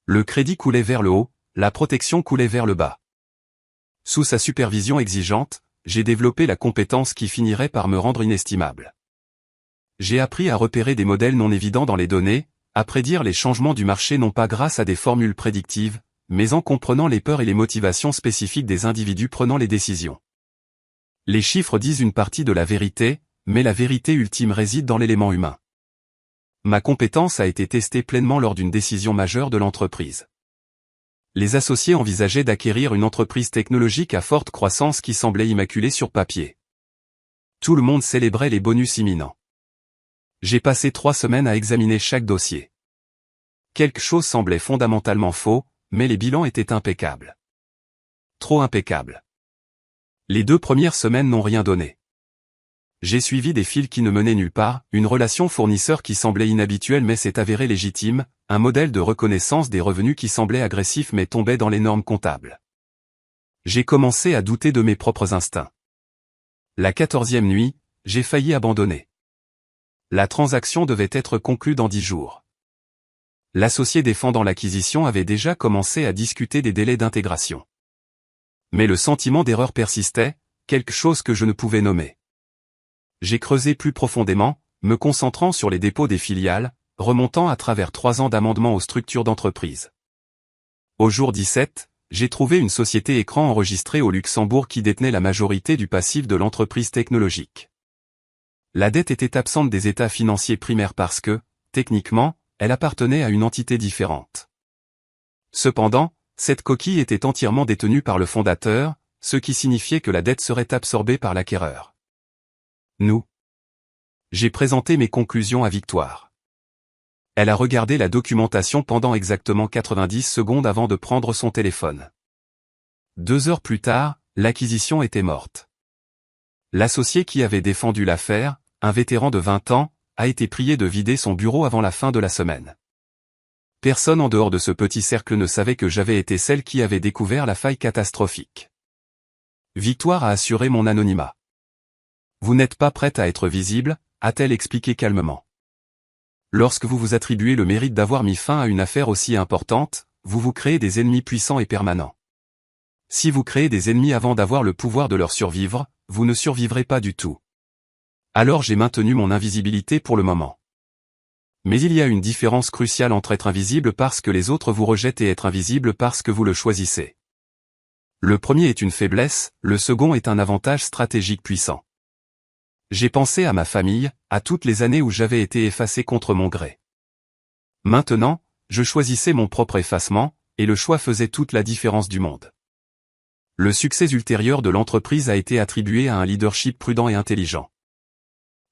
Le crédit coulait vers le haut, la protection coulait vers le bas. Sous sa supervision exigeante, j'ai développé la compétence qui finirait par me rendre inestimable. J'ai appris à repérer des modèles non évidents dans les données, à prédire les changements du marché non pas grâce à des formules prédictives, mais en comprenant les peurs et les motivations spécifiques des individus prenant les décisions. Les chiffres disent une partie de la vérité, mais la vérité ultime réside dans l'élément humain. Ma compétence a été testée pleinement lors d'une décision majeure de l'entreprise. Les associés envisageaient d'acquérir une entreprise technologique à forte croissance qui semblait immaculée sur papier. Tout le monde célébrait les bonus imminents. J'ai passé 3 semaines à examiner chaque dossier. Quelque chose semblait fondamentalement faux, mais les bilans étaient impeccables. Trop impeccables. Les 2 premières semaines n'ont rien donné. J'ai suivi des fils qui ne menaient nulle part, une relation fournisseur qui semblait inhabituelle mais s'est avérée légitime, un modèle de reconnaissance des revenus qui semblait agressif mais tombait dans les normes comptables. J'ai commencé à douter de mes propres instincts. La 14e nuit, j'ai failli abandonner. La transaction devait être conclue dans 10 jours. L'associé défendant l'acquisition avait déjà commencé à discuter des délais d'intégration. Mais le sentiment d'erreur persistait, quelque chose que je ne pouvais nommer. J'ai creusé plus profondément, me concentrant sur les dépôts des filiales, remontant à travers 3 ans d'amendements aux structures d'entreprise. Au jour 17, j'ai trouvé une société écran enregistrée au Luxembourg qui détenait la majorité du passif de l'entreprise technologique. La dette était absente des états financiers primaires parce que, techniquement, elle appartenait à une entité différente. Cependant, cette coquille était entièrement détenue par le fondateur, ce qui signifiait que la dette serait absorbée par l'acquéreur. Nous. J'ai présenté mes conclusions à Victoire. Elle a regardé la documentation pendant exactement 90 secondes avant de prendre son téléphone. 2 heures plus tard, l'acquisition était morte. L'associé qui avait défendu l'affaire, un vétéran de 20 ans, a été prié de vider son bureau avant la fin de la semaine. Personne en dehors de ce petit cercle ne savait que j'avais été celle qui avait découvert la faille catastrophique. Victoire a assuré mon anonymat. Vous n'êtes pas prête à être visible, a-t-elle expliqué calmement. Lorsque vous vous attribuez le mérite d'avoir mis fin à une affaire aussi importante, vous vous créez des ennemis puissants et permanents. Si vous créez des ennemis avant d'avoir le pouvoir de leur survivre, vous ne survivrez pas du tout. Alors j'ai maintenu mon invisibilité pour le moment. Mais il y a une différence cruciale entre être invisible parce que les autres vous rejettent et être invisible parce que vous le choisissez. Le premier est une faiblesse, le second est un avantage stratégique puissant. J'ai pensé à ma famille, à toutes les années où j'avais été effacé contre mon gré. Maintenant, je choisissais mon propre effacement, et le choix faisait toute la différence du monde. Le succès ultérieur de l'entreprise a été attribué à un leadership prudent et intelligent.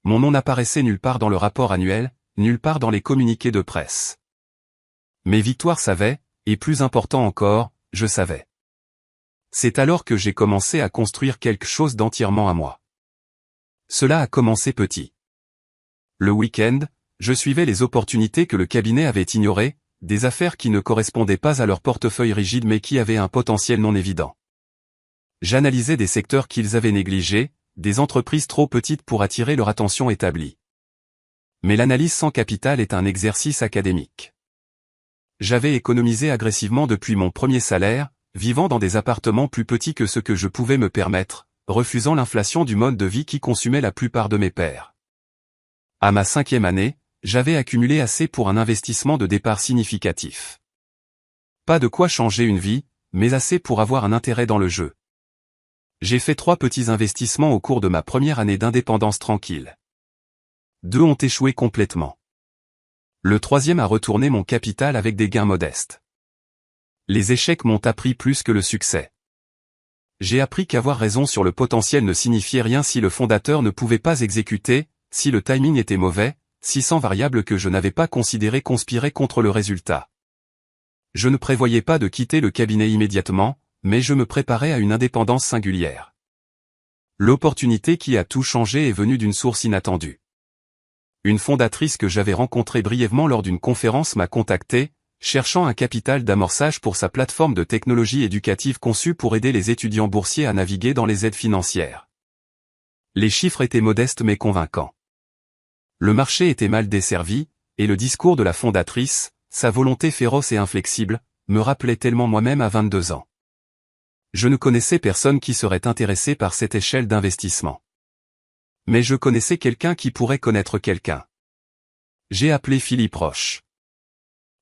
Mon nom n'apparaissait nulle part dans le rapport annuel, nulle part dans les communiqués de presse. Mais Victoire savait, et plus important encore, je savais. C'est alors que j'ai commencé à construire quelque chose d'entièrement à moi. Cela a commencé petit. Le week-end, je suivais les opportunités que le cabinet avait ignorées, des affaires qui ne correspondaient pas à leur portefeuille rigide mais qui avaient un potentiel non évident. J'analysais des secteurs qu'ils avaient négligés, des entreprises trop petites pour attirer leur attention établie. Mais l'analyse sans capital est un exercice académique. J'avais économisé agressivement depuis mon premier salaire, vivant dans des appartements plus petits que ce que je pouvais me permettre, refusant l'inflation du mode de vie qui consumait la plupart de mes pairs. À ma 5e année, j'avais accumulé assez pour un investissement de départ significatif. Pas de quoi changer une vie, mais assez pour avoir un intérêt dans le jeu. J'ai fait 3 petits investissements au cours de ma première année d'indépendance tranquille. 2 ont échoué complètement. Le 3e a retourné mon capital avec des gains modestes. Les échecs m'ont appris plus que le succès. J'ai appris qu'avoir raison sur le potentiel ne signifiait rien si le fondateur ne pouvait pas exécuter, si le timing était mauvais, 600 variables que je n'avais pas considérées conspiraient contre le résultat. Je ne prévoyais pas de quitter le cabinet immédiatement, mais je me préparais à une indépendance singulière. L'opportunité qui a tout changé est venue d'une source inattendue. Une fondatrice que j'avais rencontrée brièvement lors d'une conférence m'a contacté, cherchant un capital d'amorçage pour sa plateforme de technologie éducative conçue pour aider les étudiants boursiers à naviguer dans les aides financières. Les chiffres étaient modestes mais convaincants. Le marché était mal desservi, et le discours de la fondatrice, sa volonté féroce et inflexible, me rappelait tellement moi-même à 22 ans. Je ne connaissais personne qui serait intéressé par cette échelle d'investissement. Mais je connaissais quelqu'un qui pourrait connaître quelqu'un. J'ai appelé Philippe Roche.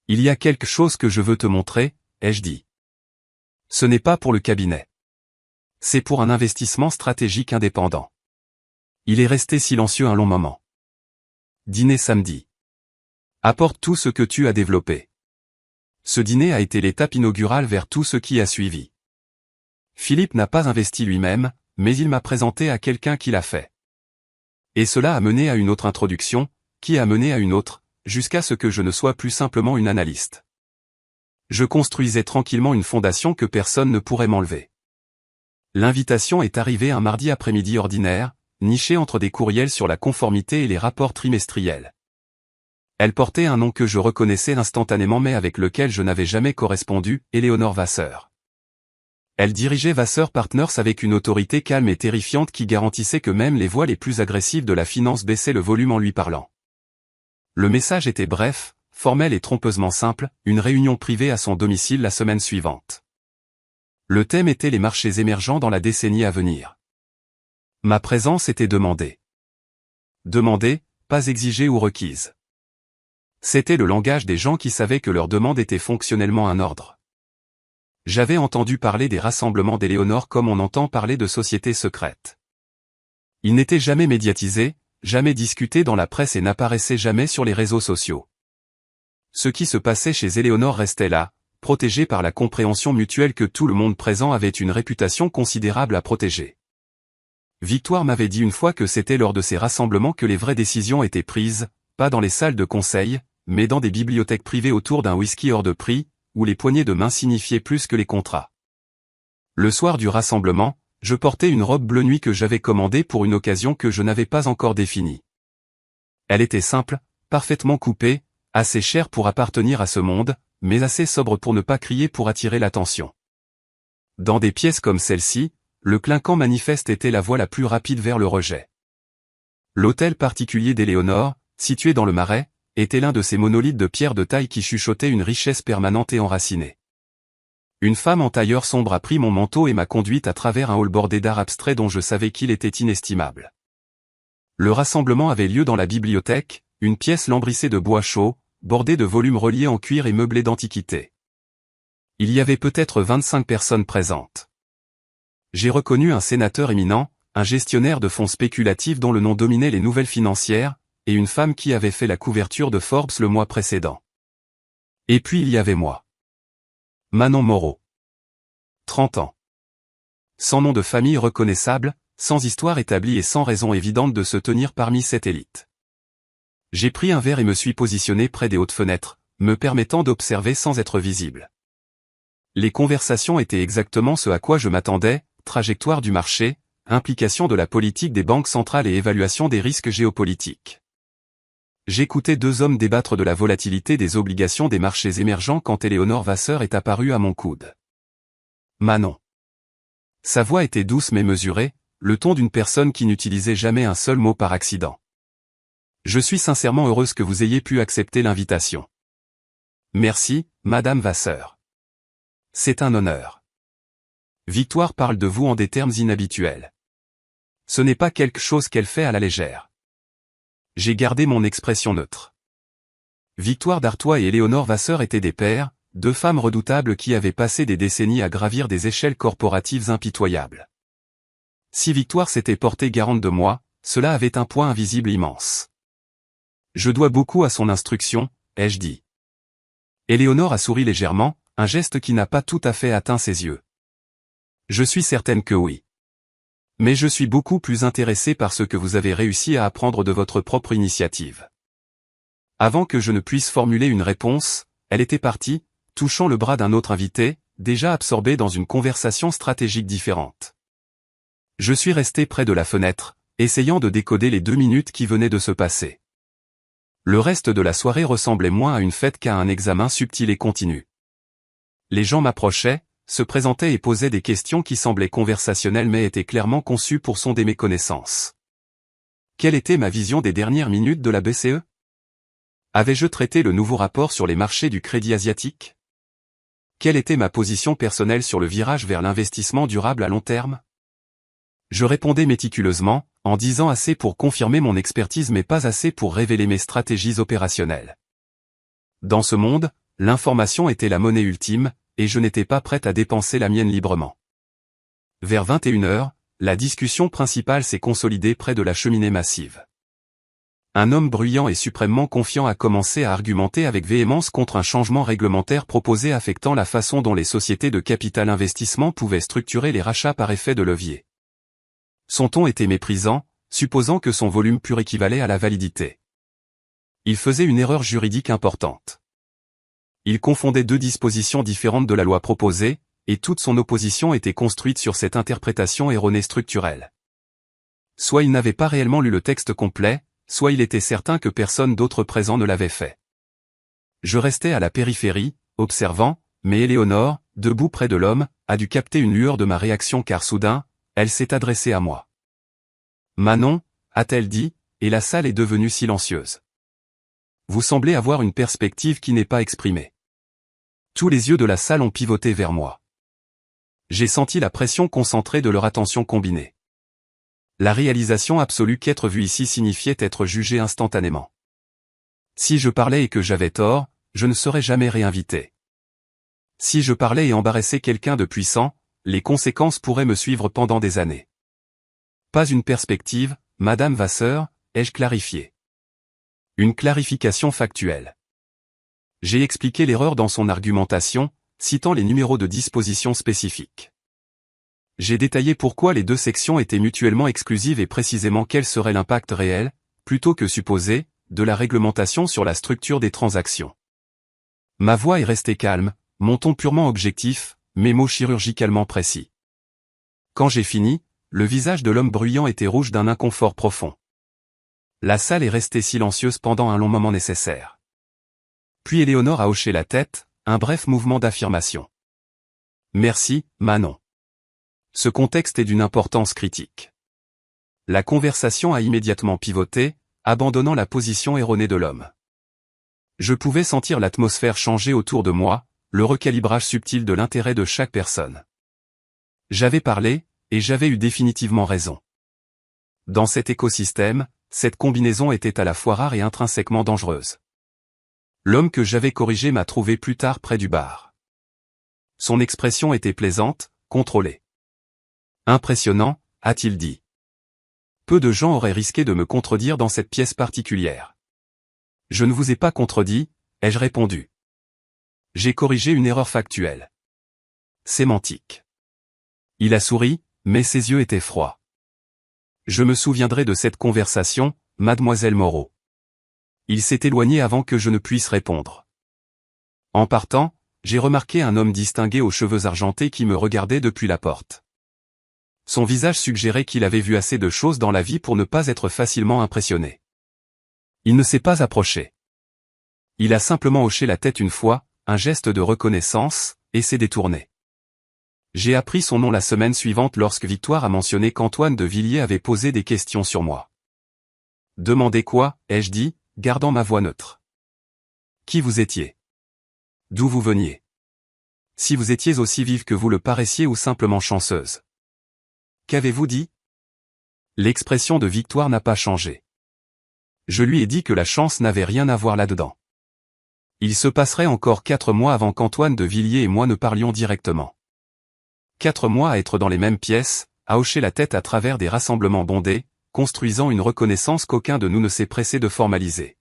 Il y a quelque chose que je veux te montrer, ai-je dit. Ce n'est pas pour le cabinet. C'est pour un investissement stratégique indépendant. Il est resté silencieux un long moment. Dîner samedi. Apporte tout ce que tu as développé. Ce dîner a été l'étape inaugurale vers tout ce qui a suivi. Philippe n'a pas investi lui-même, mais il m'a présenté à quelqu'un qui l'a fait. Et cela a mené à une autre introduction, qui a mené à une autre, jusqu'à ce que je ne sois plus simplement une analyste. Je construisais tranquillement une fondation que personne ne pourrait m'enlever. L'invitation est arrivée un mardi après-midi ordinaire, nichée entre des courriels sur la conformité et les rapports trimestriels. Elle portait un nom que je reconnaissais instantanément mais avec lequel je n'avais jamais correspondu, Éléonore Vasseur. Elle dirigeait Vasseur Partners avec une autorité calme et terrifiante qui garantissait que même les voix les plus agressives de la finance baissaient le volume en lui parlant. Le message était bref, formel et trompeusement simple, une réunion privée à son domicile la semaine suivante. Le thème était les marchés émergents dans la décennie à venir. Ma présence était demandée. Demandée, pas exigée ou requise. C'était le langage des gens qui savaient que leur demande était fonctionnellement un ordre. J'avais entendu parler des rassemblements d'Éléonore comme on entend parler de sociétés secrètes. Ils n'étaient jamais médiatisés, jamais discutés dans la presse et n'apparaissaient jamais sur les réseaux sociaux. Ce qui se passait chez Éléonore restait là, protégé par la compréhension mutuelle que tout le monde présent avait une réputation considérable à protéger. Victoire m'avait dit une fois que c'était lors de ces rassemblements que les vraies décisions étaient prises, pas dans les salles de conseil, mais dans des bibliothèques privées autour d'un whisky hors de prix, où les poignées de main signifiaient plus que les contrats. Le soir du rassemblement, je portais une robe bleu nuit que j'avais commandée pour une occasion que je n'avais pas encore définie. Elle était simple, parfaitement coupée, assez chère pour appartenir à ce monde, mais assez sobre pour ne pas crier pour attirer l'attention. Dans des pièces comme celle-ci, le clinquant manifeste était la voie la plus rapide vers le rejet. L'hôtel particulier d'Éléonore, situé dans le Marais, était l'un de ces monolithes de pierre de taille qui chuchotaient une richesse permanente et enracinée. Une femme en tailleur sombre a pris mon manteau et m'a conduite à travers un hall bordé d'art abstrait dont je savais qu'il était inestimable. Le rassemblement avait lieu dans la bibliothèque, une pièce lambrissée de bois chaud, bordée de volumes reliés en cuir et meublée d'antiquités. Il y avait peut-être 25 personnes présentes. J'ai reconnu un sénateur éminent, un gestionnaire de fonds spéculatifs dont le nom dominait les nouvelles financières, et une femme qui avait fait la couverture de Forbes le mois précédent. Et puis il y avait moi. Manon Moreau. 30 ans. Sans nom de famille reconnaissable, sans histoire établie et sans raison évidente de se tenir parmi cette élite. J'ai pris un verre et me suis positionné près des hautes fenêtres, me permettant d'observer sans être visible. Les conversations étaient exactement ce à quoi je m'attendais, trajectoire du marché, implication de la politique des banques centrales et évaluation des risques géopolitiques. J'écoutais 2 hommes débattre de la volatilité des obligations des marchés émergents quand Éléonore Vasseur est apparue à mon coude. Manon. Sa voix était douce mais mesurée, le ton d'une personne qui n'utilisait jamais un seul mot par accident. Je suis sincèrement heureuse que vous ayez pu accepter l'invitation. Merci, Madame Vasseur. C'est un honneur. Victoire parle de vous en des termes inhabituels. Ce n'est pas quelque chose qu'elle fait à la légère. J'ai gardé mon expression neutre. Victoire d'Artois et Éléonore Vasseur étaient des pairs, deux femmes redoutables qui avaient passé des décennies à gravir des échelles corporatives impitoyables. Si Victoire s'était portée garante de moi, cela avait un poids invisible immense. Je dois beaucoup à son instruction, ai-je dit. Éléonore a souri légèrement, un geste qui n'a pas tout à fait atteint ses yeux. Je suis certaine que oui. Mais je suis beaucoup plus intéressé par ce que vous avez réussi à apprendre de votre propre initiative. Avant que je ne puisse formuler une réponse, elle était partie, touchant le bras d'un autre invité, déjà absorbé dans une conversation stratégique différente. Je suis resté près de la fenêtre, essayant de décoder les 2 minutes qui venaient de se passer. Le reste de la soirée ressemblait moins à une fête qu'à un examen subtil et continu. Les gens m'approchaient, se présentaient et posaient des questions qui semblaient conversationnelles mais étaient clairement conçues pour sonder mes connaissances. Quelle était ma vision des dernières minutes de la BCE? Avais-je traité le nouveau rapport sur les marchés du crédit asiatique? Quelle était ma position personnelle sur le virage vers l'investissement durable à long terme? Je répondais méticuleusement, en disant assez pour confirmer mon expertise mais pas assez pour révéler mes stratégies opérationnelles. Dans ce monde, l'information était la monnaie ultime, et je n'étais pas prête à dépenser la mienne librement. Vers 21h, la discussion principale s'est consolidée près de la cheminée massive. Un homme bruyant et suprêmement confiant a commencé à argumenter avec véhémence contre un changement réglementaire proposé affectant la façon dont les sociétés de capital investissement pouvaient structurer les rachats par effet de levier. Son ton était méprisant, supposant que son volume pur équivalait à la validité. Il faisait une erreur juridique importante. Il confondait 2 dispositions différentes de la loi proposée, et toute son opposition était construite sur cette interprétation erronée structurelle. Soit il n'avait pas réellement lu le texte complet, soit il était certain que personne d'autre présent ne l'avait fait. Je restais à la périphérie, observant, mais Éléonore, debout près de l'homme, a dû capter une lueur de ma réaction car soudain, elle s'est adressée à moi. « Manon » a-t-elle dit, et la salle est devenue silencieuse. Vous semblez avoir une perspective qui n'est pas exprimée. Tous les yeux de la salle ont pivoté vers moi. J'ai senti la pression concentrée de leur attention combinée. La réalisation absolue qu'être vu ici signifiait être jugé instantanément. Si je parlais et que j'avais tort, je ne serais jamais réinvité. Si je parlais et embarrassais quelqu'un de puissant, les conséquences pourraient me suivre pendant des années. Pas une perspective, Madame Vasseur, ai-je clarifié. Une clarification factuelle. J'ai expliqué l'erreur dans son argumentation, citant les numéros de disposition spécifiques. J'ai détaillé pourquoi les 2 sections étaient mutuellement exclusives et précisément quel serait l'impact réel, plutôt que supposé, de la réglementation sur la structure des transactions. Ma voix est restée calme, mon ton purement objectif, mes mots chirurgicalement précis. Quand j'ai fini, le visage de l'homme bruyant était rouge d'un inconfort profond. La salle est restée silencieuse pendant un long moment nécessaire. Puis Éléonore a hoché la tête, un bref mouvement d'affirmation. Merci, Manon. Ce contexte est d'une importance critique. La conversation a immédiatement pivoté, abandonnant la position erronée de l'homme. Je pouvais sentir l'atmosphère changer autour de moi, le recalibrage subtil de l'intérêt de chaque personne. J'avais parlé, et j'avais eu définitivement raison. Dans cet écosystème, cette combinaison était à la fois rare et intrinsèquement dangereuse. L'homme que j'avais corrigé m'a trouvé plus tard près du bar. Son expression était plaisante, contrôlée. Impressionnant, a-t-il dit. Peu de gens auraient risqué de me contredire dans cette pièce particulière. Je ne vous ai pas contredit, ai-je répondu. J'ai corrigé une erreur factuelle. Sémantique. Il a souri, mais ses yeux étaient froids. Je me souviendrai de cette conversation, mademoiselle Moreau. Il s'est éloigné avant que je ne puisse répondre. En partant, j'ai remarqué un homme distingué aux cheveux argentés qui me regardait depuis la porte. Son visage suggérait qu'il avait vu assez de choses dans la vie pour ne pas être facilement impressionné. Il ne s'est pas approché. Il a simplement hoché la tête une fois, un geste de reconnaissance, et s'est détourné. J'ai appris son nom la semaine suivante lorsque Victoire a mentionné qu'Antoine de Villiers avait posé des questions sur moi. Demandez quoi, ai-je dit, gardant ma voix neutre. Qui vous étiez? d'où vous veniez. Si vous étiez aussi vive que vous le paraissiez ou simplement chanceuse. Qu'avez-vous dit? L'expression de Victoire n'a pas changé. Je lui ai dit que la chance n'avait rien à voir là-dedans. Il se passerait encore 4 mois avant qu'Antoine de Villiers et moi ne parlions directement. 4 mois à être dans les mêmes pièces, à hocher la tête à travers des rassemblements bondés, construisant une reconnaissance qu'aucun de nous ne s'est pressé de formaliser.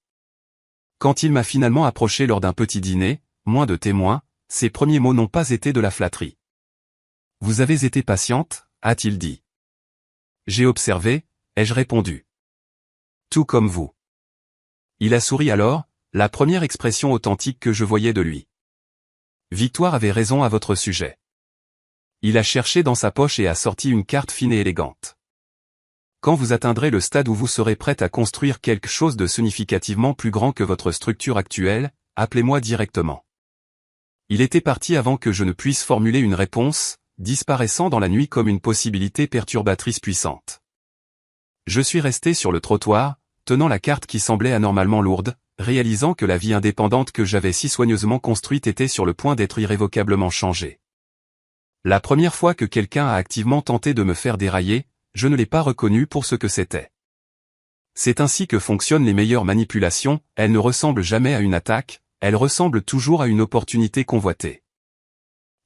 Quand il m'a finalement approché lors d'un petit dîner, moins de témoins, ses premiers mots n'ont pas été de la flatterie. « Vous avez été patiente ?» a-t-il dit. J'ai observé, ai-je répondu. Tout comme vous. Il a souri alors, la première expression authentique que je voyais de lui. Victoire avait raison à votre sujet. Il a cherché dans sa poche et a sorti une carte fine et élégante. Quand vous atteindrez le stade où vous serez prête à construire quelque chose de significativement plus grand que votre structure actuelle, appelez-moi directement. Il était parti avant que je ne puisse formuler une réponse, disparaissant dans la nuit comme une possibilité perturbatrice puissante. Je suis resté sur le trottoir, tenant la carte qui semblait anormalement lourde, réalisant que la vie indépendante que j'avais si soigneusement construite était sur le point d'être irrévocablement changée. La première fois que quelqu'un a activement tenté de me faire dérailler, je ne l'ai pas reconnu pour ce que c'était. C'est ainsi que fonctionnent les meilleures manipulations, elles ne ressemblent jamais à une attaque, elles ressemblent toujours à une opportunité convoitée.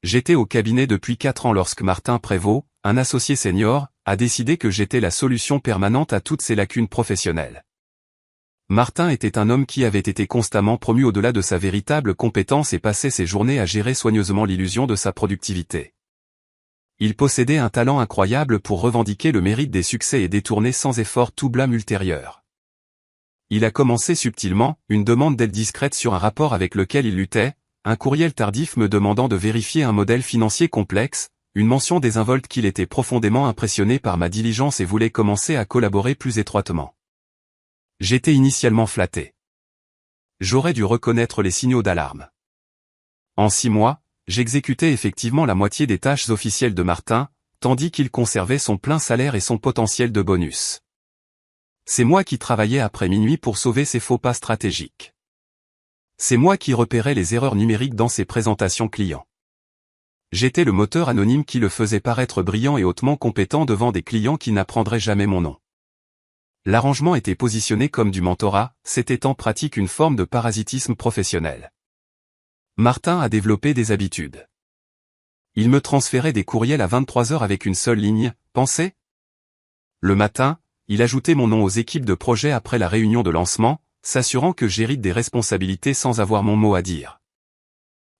J'étais au cabinet depuis 4 ans lorsque Martin Prévost, un associé senior, a décidé que j'étais la solution permanente à toutes ces lacunes professionnelles. Martin était un homme qui avait été constamment promu au-delà de sa véritable compétence et passait ses journées à gérer soigneusement l'illusion de sa productivité. Il possédait un talent incroyable pour revendiquer le mérite des succès et détourner sans effort tout blâme ultérieur. Il a commencé subtilement, une demande d'aide discrète sur un rapport avec lequel il luttait, un courriel tardif me demandant de vérifier un modèle financier complexe, une mention désinvolte qu'il était profondément impressionné par ma diligence et voulait commencer à collaborer plus étroitement. J'étais initialement flatté. J'aurais dû reconnaître les signaux d'alarme. En 6 mois, j'exécutais effectivement la moitié des tâches officielles de Martin, tandis qu'il conservait son plein salaire et son potentiel de bonus. C'est moi qui travaillais après minuit pour sauver ses faux pas stratégiques. C'est moi qui repérais les erreurs numériques dans ses présentations clients. J'étais le moteur anonyme qui le faisait paraître brillant et hautement compétent devant des clients qui n'apprendraient jamais mon nom. L'arrangement était positionné comme du mentorat, c'était en pratique une forme de parasitisme professionnel. Martin a développé des habitudes. Il me transférait des courriels à 23 heures avec une seule ligne, « Pensez ?» Le matin, il ajoutait mon nom aux équipes de projet après la réunion de lancement, s'assurant que j'hérite des responsabilités sans avoir mon mot à dire.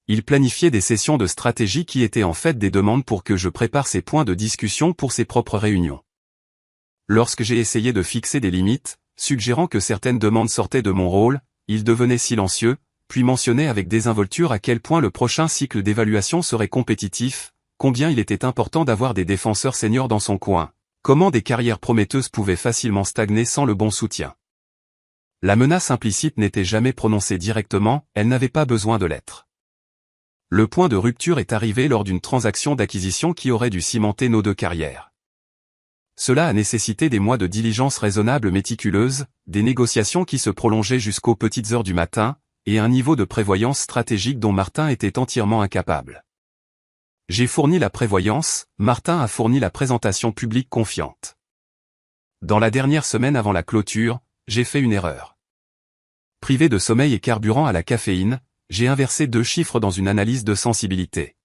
Il planifiait des sessions de stratégie qui étaient en fait des demandes pour que je prépare ses points de discussion pour ses propres réunions. Lorsque j'ai essayé de fixer des limites, suggérant que certaines demandes sortaient de mon rôle, il devenait silencieux, puis mentionnait avec désinvolture à quel point le prochain cycle d'évaluation serait compétitif, combien il était important d'avoir des défenseurs seniors dans son coin, comment des carrières prometteuses pouvaient facilement stagner sans le bon soutien. La menace implicite n'était jamais prononcée directement, elle n'avait pas besoin de l'être. Le point de rupture est arrivé lors d'une transaction d'acquisition qui aurait dû cimenter nos 2 carrières. Cela a nécessité des mois de diligence raisonnable méticuleuse, des négociations qui se prolongeaient jusqu'aux petites heures du matin, et un niveau de prévoyance stratégique dont Martin était entièrement incapable. J'ai fourni la prévoyance, Martin a fourni la présentation publique confiante. Dans la dernière semaine avant la clôture, j'ai fait une erreur. Privé de sommeil et carburant à la caféine, j'ai inversé 2 chiffres dans une analyse de sensibilité.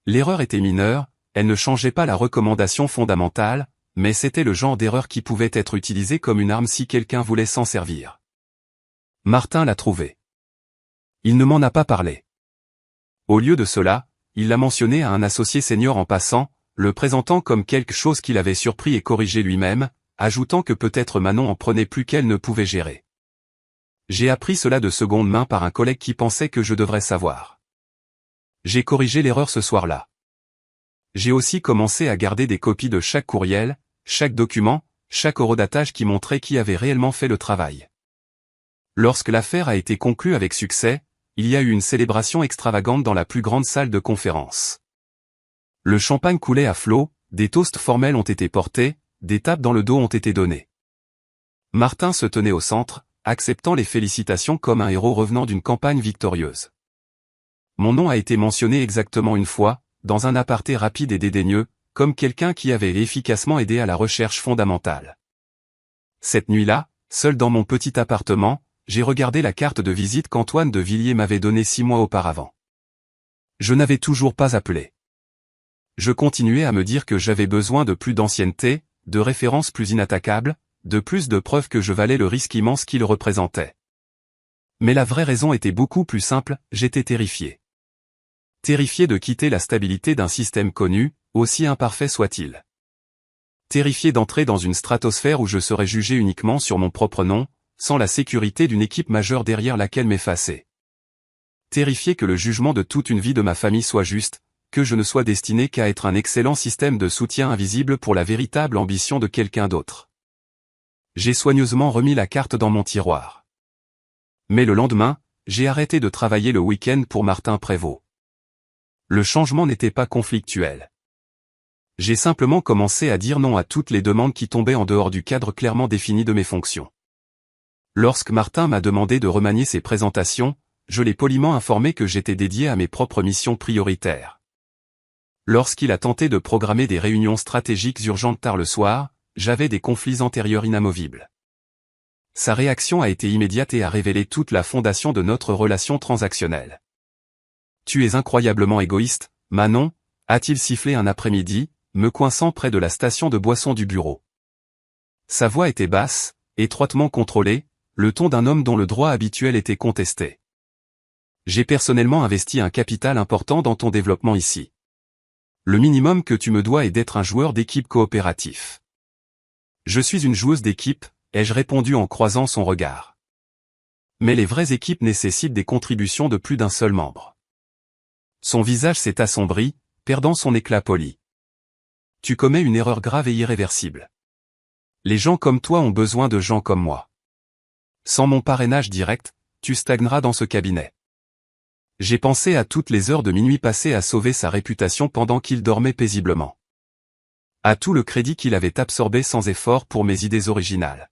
L'erreur était mineure, elle ne changeait pas la recommandation fondamentale, mais c'était le genre d'erreur qui pouvait être utilisée comme une arme si quelqu'un voulait s'en servir. Martin l'a trouvé. Il ne m'en a pas parlé. Au lieu de cela, il l'a mentionné à un associé senior en passant, le présentant comme quelque chose qu'il avait surpris et corrigé lui-même, ajoutant que peut-être Manon en prenait plus qu'elle ne pouvait gérer. J'ai appris cela de seconde main par un collègue qui pensait que je devrais savoir. J'ai corrigé l'erreur ce soir-là. J'ai aussi commencé à garder des copies de chaque courriel, chaque document, chaque horodatage qui montrait qui avait réellement fait le travail. Lorsque l'affaire a été conclue avec succès, il y a eu une célébration extravagante dans la plus grande salle de conférence. Le champagne coulait à flots, des toasts formels ont été portés, des tapes dans le dos ont été données. Martin se tenait au centre, acceptant les félicitations comme un héros revenant d'une campagne victorieuse. Mon nom a été mentionné exactement une fois, dans un aparté rapide et dédaigneux, comme quelqu'un qui avait efficacement aidé à la recherche fondamentale. Cette nuit-là, seul dans mon petit appartement, j'ai regardé la carte de visite qu'Antoine de Villiers m'avait donnée 6 mois auparavant. Je n'avais toujours pas appelé. Je continuais à me dire que j'avais besoin de plus d'ancienneté, de références plus inattaquables, de plus de preuves que je valais le risque immense qu'il représentait. Mais la vraie raison était beaucoup plus simple, j'étais terrifié. Terrifié de quitter la stabilité d'un système connu, aussi imparfait soit-il. Terrifié d'entrer dans une stratosphère où je serais jugé uniquement sur mon propre nom, sans la sécurité d'une équipe majeure derrière laquelle m'effacer. Terrifié que le jugement de toute une vie de ma famille soit juste, que je ne sois destiné qu'à être un excellent système de soutien invisible pour la véritable ambition de quelqu'un d'autre. J'ai soigneusement remis la carte dans mon tiroir. Mais le lendemain, j'ai arrêté de travailler le week-end pour Martin Prévost. Le changement n'était pas conflictuel. J'ai simplement commencé à dire non à toutes les demandes qui tombaient en dehors du cadre clairement défini de mes fonctions. Lorsque Martin m'a demandé de remanier ses présentations, je l'ai poliment informé que j'étais dédié à mes propres missions prioritaires. Lorsqu'il a tenté de programmer des réunions stratégiques urgentes tard le soir, j'avais des conflits antérieurs inamovibles. Sa réaction a été immédiate et a révélé toute la fondation de notre relation transactionnelle. « Tu es incroyablement égoïste, Manon », a-t-il sifflé un après-midi, me coinçant près de la station de boisson du bureau. Sa voix était basse, étroitement contrôlée, le ton d'un homme dont le droit habituel était contesté. « J'ai personnellement investi un capital important dans ton développement ici. Le minimum que tu me dois est d'être un joueur d'équipe coopératif. » « Je suis une joueuse d'équipe », ai-je répondu en croisant son regard. Mais les vraies équipes nécessitent des contributions de plus d'un seul membre. Son visage s'est assombri, perdant son éclat poli. « Tu commets une erreur grave et irréversible. Les gens comme toi ont besoin de gens comme moi. Sans mon parrainage direct, tu stagneras dans ce cabinet. » J'ai pensé à toutes les heures de minuit passées à sauver sa réputation pendant qu'il dormait paisiblement. À tout le crédit qu'il avait absorbé sans effort pour mes idées originales.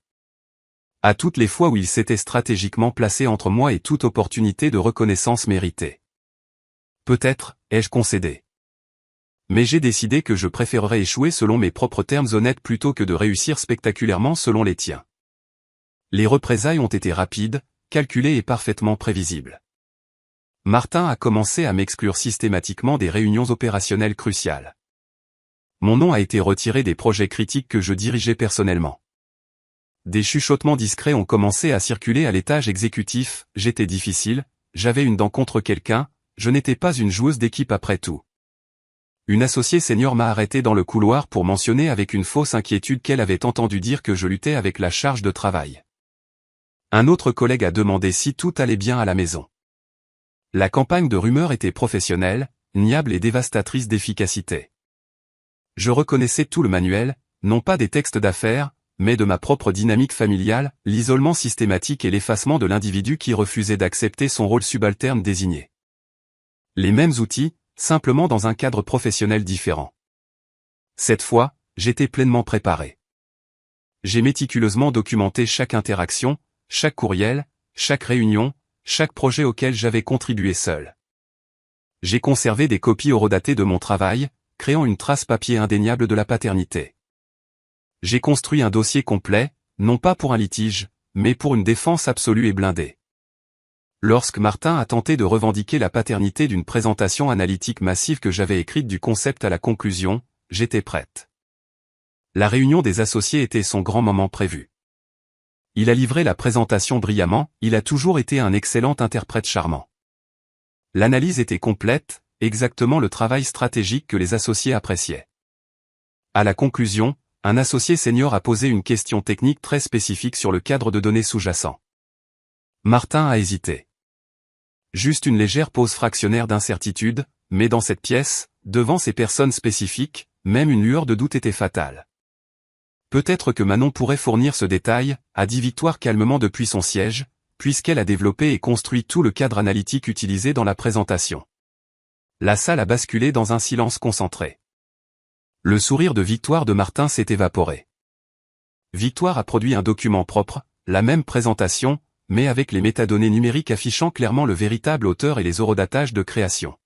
À toutes les fois où il s'était stratégiquement placé entre moi et toute opportunité de reconnaissance méritée. Peut-être, ai-je concédé. Mais j'ai décidé que je préférerais échouer selon mes propres termes honnêtes plutôt que de réussir spectaculairement selon les tiens. Les représailles ont été rapides, calculées et parfaitement prévisibles. Martin a commencé à m'exclure systématiquement des réunions opérationnelles cruciales. Mon nom a été retiré des projets critiques que je dirigeais personnellement. Des chuchotements discrets ont commencé à circuler à l'étage exécutif, j'étais difficile, j'avais une dent contre quelqu'un, je n'étais pas une joueuse d'équipe après tout. Une associée senior m'a arrêté dans le couloir pour mentionner avec une fausse inquiétude qu'elle avait entendu dire que je luttais avec la charge de travail. Un autre collègue a demandé si tout allait bien à la maison. La campagne de rumeurs était professionnelle, niable et dévastatrice d'efficacité. Je reconnaissais tout le manuel, non pas des textes d'affaires, mais de ma propre dynamique familiale, l'isolement systématique et l'effacement de l'individu qui refusait d'accepter son rôle subalterne désigné. Les mêmes outils, simplement dans un cadre professionnel différent. Cette fois, j'étais pleinement préparé. J'ai méticuleusement documenté chaque interaction, chaque courriel, chaque réunion, chaque projet auquel j'avais contribué seul. J'ai conservé des copies horodatées de mon travail, créant une trace papier indéniable de la paternité. J'ai construit un dossier complet, non pas pour un litige, mais pour une défense absolue et blindée. Lorsque Martin a tenté de revendiquer la paternité d'une présentation analytique massive que j'avais écrite du concept à la conclusion, j'étais prête. La réunion des associés était son grand moment prévu. Il a livré la présentation brillamment, il a toujours été un excellent interprète charmant. L'analyse était complète, exactement le travail stratégique que les associés appréciaient. À la conclusion, un associé senior a posé une question technique très spécifique sur le cadre de données sous-jacent. Martin a hésité. Juste une légère pause fractionnaire d'incertitude, mais dans cette pièce, devant ces personnes spécifiques, même une lueur de doute était fatale. Peut-être que Manon pourrait fournir ce détail, a dit Victoire calmement depuis son siège, puisqu'elle a développé et construit tout le cadre analytique utilisé dans la présentation. La salle a basculé dans un silence concentré. Le sourire de Victoire de Martin s'est évaporé. Victoire a produit un document propre, la même présentation, mais avec les métadonnées numériques affichant clairement le véritable auteur et les horodatages de création.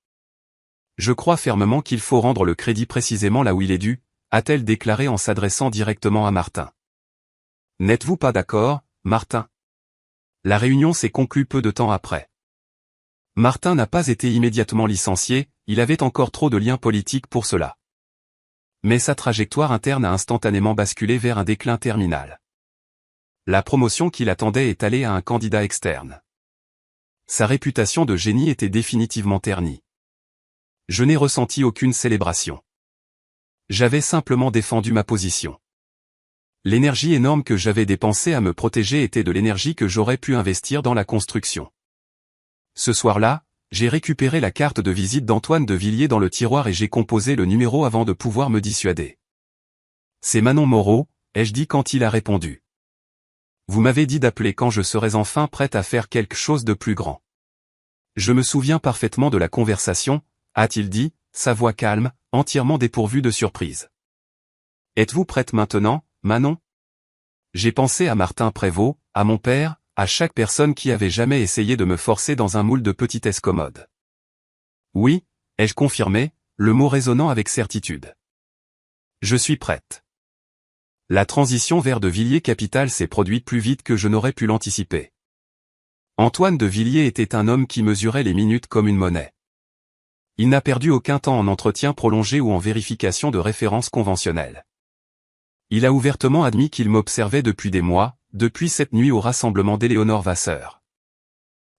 Je crois fermement qu'il faut rendre le crédit précisément là où il est dû, a-t-elle déclaré en s'adressant directement à Martin. N'êtes-vous pas d'accord, Martin? La réunion s'est conclue peu de temps après. Martin n'a pas été immédiatement licencié, il avait encore trop de liens politiques pour cela. Mais sa trajectoire interne a instantanément basculé vers un déclin terminal. La promotion qu'il attendait est allée à un candidat externe. Sa réputation de génie était définitivement ternie. Je n'ai ressenti aucune célébration. J'avais simplement défendu ma position. L'énergie énorme que j'avais dépensée à me protéger était de l'énergie que j'aurais pu investir dans la construction. Ce soir-là, j'ai récupéré la carte de visite d'Antoine de Villiers dans le tiroir et j'ai composé le numéro avant de pouvoir me dissuader. C'est Manon Moreau, ai-je dit quand il a répondu. Vous m'avez dit d'appeler quand je serais enfin prête à faire quelque chose de plus grand. Je me souviens parfaitement de la conversation, a-t-il dit, sa voix calme, entièrement dépourvue de surprise. Êtes-vous prête maintenant, Manon? J'ai pensé à Martin Prévost, à mon père, à chaque personne qui avait jamais essayé de me forcer dans un moule de petitesse commode. Oui, ai-je confirmé, le mot résonnant avec certitude. Je suis prête. La transition vers de Villiers Capital s'est produite plus vite que je n'aurais pu l'anticiper. Antoine de Villiers était un homme qui mesurait les minutes comme une monnaie. Il n'a perdu aucun temps en entretien prolongé ou en vérification de références conventionnelles. Il a ouvertement admis qu'il m'observait depuis des mois, depuis cette nuit au rassemblement d'Éléonore Vasseur.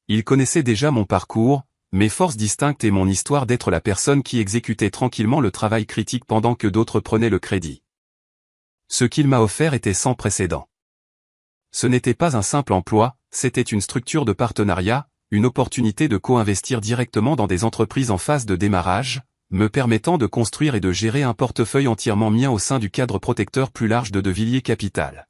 Il connaissait déjà mon parcours, mes forces distinctes et mon histoire d'être la personne qui exécutait tranquillement le travail critique pendant que d'autres prenaient le crédit. Ce qu'il m'a offert était sans précédent. Ce n'était pas un simple emploi, c'était une structure de partenariat, une opportunité de co-investir directement dans des entreprises en phase de démarrage, me permettant de construire et de gérer un portefeuille entièrement mien au sein du cadre protecteur plus large de Villiers Capital.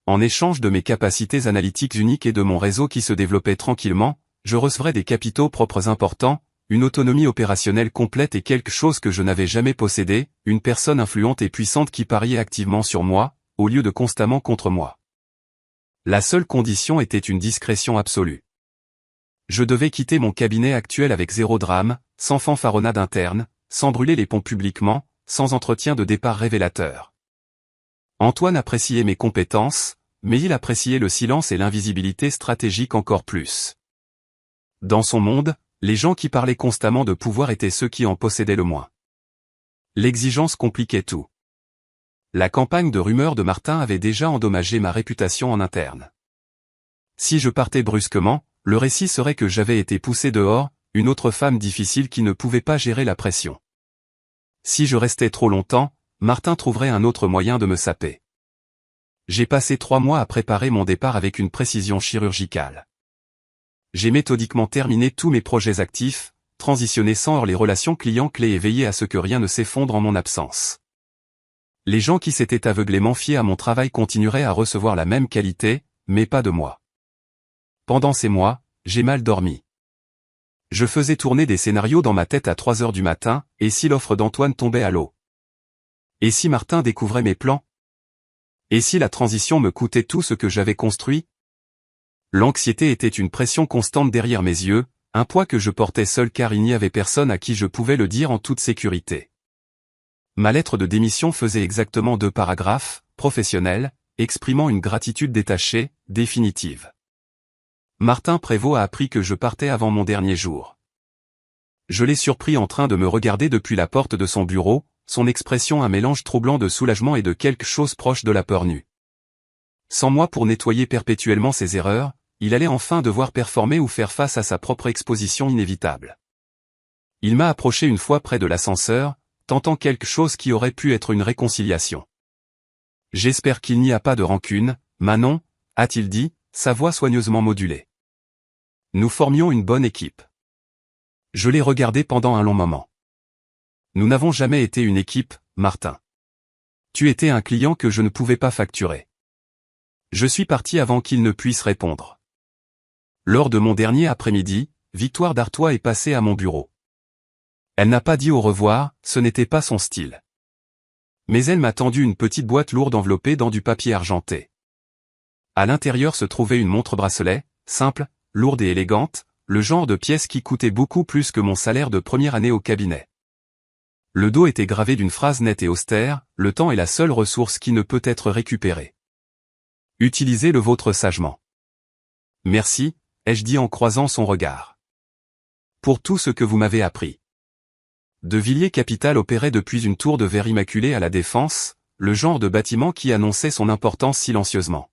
En échange de mes capacités analytiques uniques et de mon réseau qui se développait tranquillement, je recevrais des capitaux propres importants, une autonomie opérationnelle complète et quelque chose que je n'avais jamais possédé, une personne influente et puissante qui pariait activement sur moi, au lieu de constamment contre moi. La seule condition était une discrétion absolue. Je devais quitter mon cabinet actuel avec zéro drame, sans fanfaronnade interne, sans brûler les ponts publiquement, sans entretien de départ révélateur. Antoine appréciait mes compétences, mais il appréciait le silence et l'invisibilité stratégique encore plus. Dans son monde, les gens qui parlaient constamment de pouvoir étaient ceux qui en possédaient le moins. L'exigence compliquait tout. La campagne de rumeurs de Martin avait déjà endommagé ma réputation en interne. Si je partais brusquement, le récit serait que j'avais été poussé dehors, une autre femme difficile qui ne pouvait pas gérer la pression. Si je restais trop longtemps, Martin trouverait un autre moyen de me saper. J'ai passé 3 mois à préparer mon départ avec une précision chirurgicale. J'ai méthodiquement terminé tous mes projets actifs, transitionné sans heurts les relations clients-clés et veillé à ce que rien ne s'effondre en mon absence. Les gens qui s'étaient aveuglément fiés à mon travail continueraient à recevoir la même qualité, mais pas de moi. Pendant ces mois, j'ai mal dormi. Je faisais tourner des scénarios dans ma tête à 3 heures du matin, et si l'offre d'Antoine tombait à l'eau? Et si Martin découvrait mes plans? Et si la transition me coûtait tout ce que j'avais construit? L'anxiété était une pression constante derrière mes yeux, un poids que je portais seul car il n'y avait personne à qui je pouvais le dire en toute sécurité. Ma lettre de démission faisait exactement 2 paragraphes, professionnels, exprimant une gratitude détachée, définitive. Martin Prévost a appris que je partais avant mon dernier jour. Je l'ai surpris en train de me regarder depuis la porte de son bureau, son expression un mélange troublant de soulagement et de quelque chose proche de la peur nue. Sans moi pour nettoyer perpétuellement ses erreurs, il allait enfin devoir performer ou faire face à sa propre exposition inévitable. Il m'a approché une fois près de l'ascenseur, tentant quelque chose qui aurait pu être une réconciliation. « J'espère qu'il n'y a pas de rancune, Manon », a-t-il dit, sa voix soigneusement modulée. Nous formions une bonne équipe. Je l'ai regardé pendant un long moment. Nous n'avons jamais été une équipe, Martin. Tu étais un client que je ne pouvais pas facturer. Je suis parti avant qu'il ne puisse répondre. Lors de mon dernier après-midi, Victoire d'Artois est passée à mon bureau. Elle n'a pas dit au revoir, ce n'était pas son style. Mais elle m'a tendu une petite boîte lourde enveloppée dans du papier argenté. À l'intérieur se trouvait une montre-bracelet, simple, lourde et élégante, le genre de pièce qui coûtait beaucoup plus que mon salaire de première année au cabinet. Le dos était gravé d'une phrase nette et austère, « Le temps est la seule ressource qui ne peut être récupérée. Utilisez le vôtre sagement. » Merci, ai-je dit en croisant son regard. Pour tout ce que vous m'avez appris. De Villiers Capital opérait depuis une tour de verre immaculée à la Défense, le genre de bâtiment qui annonçait son importance silencieusement.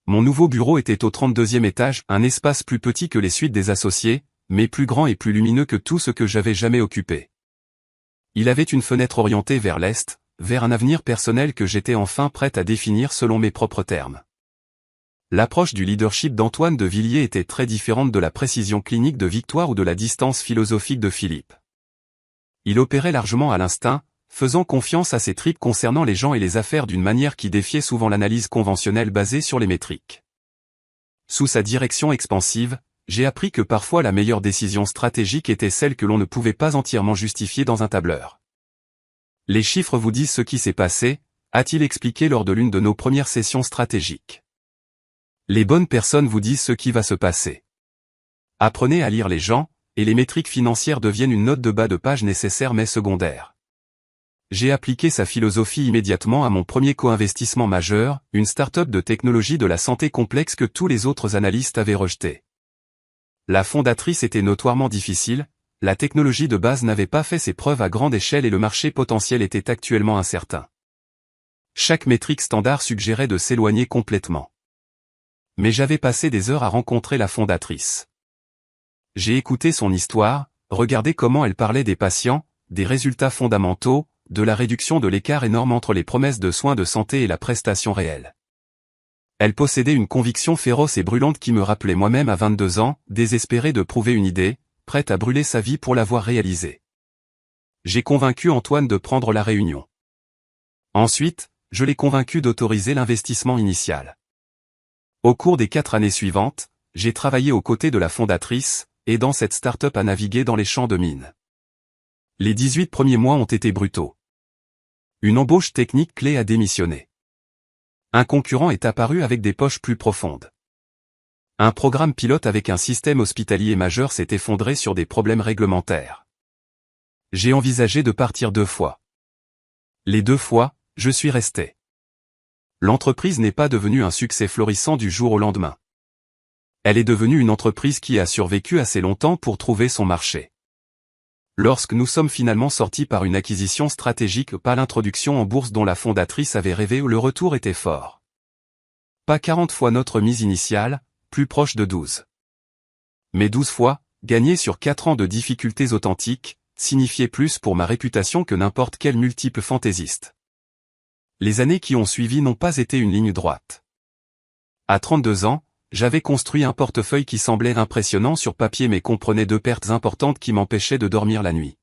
Mon nouveau bureau était au 32e étage, un espace plus petit que les suites des associés, mais plus grand et plus lumineux que tout ce que j'avais jamais occupé. Il avait une fenêtre orientée vers l'est, vers un avenir personnel que j'étais enfin prêt à définir selon mes propres termes. L'approche du leadership d'Antoine de Villiers était très différente de la précision clinique de Victoire ou de la distance philosophique de Philippe. Il opérait largement à l'instinct, faisant confiance à ses tripes concernant les gens et les affaires d'une manière qui défiait souvent l'analyse conventionnelle basée sur les métriques. Sous sa direction expansive, j'ai appris que parfois la meilleure décision stratégique était celle que l'on ne pouvait pas entièrement justifier dans un tableur. Les chiffres vous disent ce qui s'est passé, a-t-il expliqué lors de l'une de nos premières sessions stratégiques. Les bonnes personnes vous disent ce qui va se passer. Apprenez à lire les gens, et les métriques financières deviennent une note de bas de page nécessaire mais secondaire. J'ai appliqué sa philosophie immédiatement à mon premier co-investissement majeur, une start-up de technologie de la santé complexe que tous les autres analystes avaient rejeté. La fondatrice était notoirement difficile, la technologie de base n'avait pas fait ses preuves à grande échelle et le marché potentiel était actuellement incertain. Chaque métrique standard suggérait de s'éloigner complètement. Mais j'avais passé des heures à rencontrer la fondatrice. J'ai écouté son histoire, regardé comment elle parlait des patients, des résultats fondamentaux, de la réduction de l'écart énorme entre les promesses de soins de santé et la prestation réelle. Elle possédait une conviction féroce et brûlante qui me rappelait moi-même à 22 ans, désespéré de prouver une idée, prête à brûler sa vie pour l'avoir réalisée. J'ai convaincu Antoine de prendre la réunion. Ensuite, je l'ai convaincu d'autoriser l'investissement initial. Au cours des 4 années suivantes, j'ai travaillé aux côtés de la fondatrice, aidant cette start-up à naviguer dans les champs de mine. Les 18 premiers mois ont été brutaux. Une embauche technique clé a démissionné. Un concurrent est apparu avec des poches plus profondes. Un programme pilote avec un système hospitalier majeur s'est effondré sur des problèmes réglementaires. J'ai envisagé de partir 2 fois. Les 2 fois, je suis resté. L'entreprise n'est pas devenue un succès florissant du jour au lendemain. Elle est devenue une entreprise qui a survécu assez longtemps pour trouver son marché. Lorsque nous sommes finalement sortis par une acquisition stratégique, pas l'introduction en bourse dont la fondatrice avait rêvé, où le retour était fort. Pas 40 fois notre mise initiale, plus proche de 12. Mais 12 fois, gagner sur 4 ans de difficultés authentiques, signifiait plus pour ma réputation que n'importe quel multiple fantaisiste. Les années qui ont suivi n'ont pas été une ligne droite. À 32 ans, j'avais construit un portefeuille qui semblait impressionnant sur papier mais comprenait 2 pertes importantes qui m'empêchaient de dormir la nuit.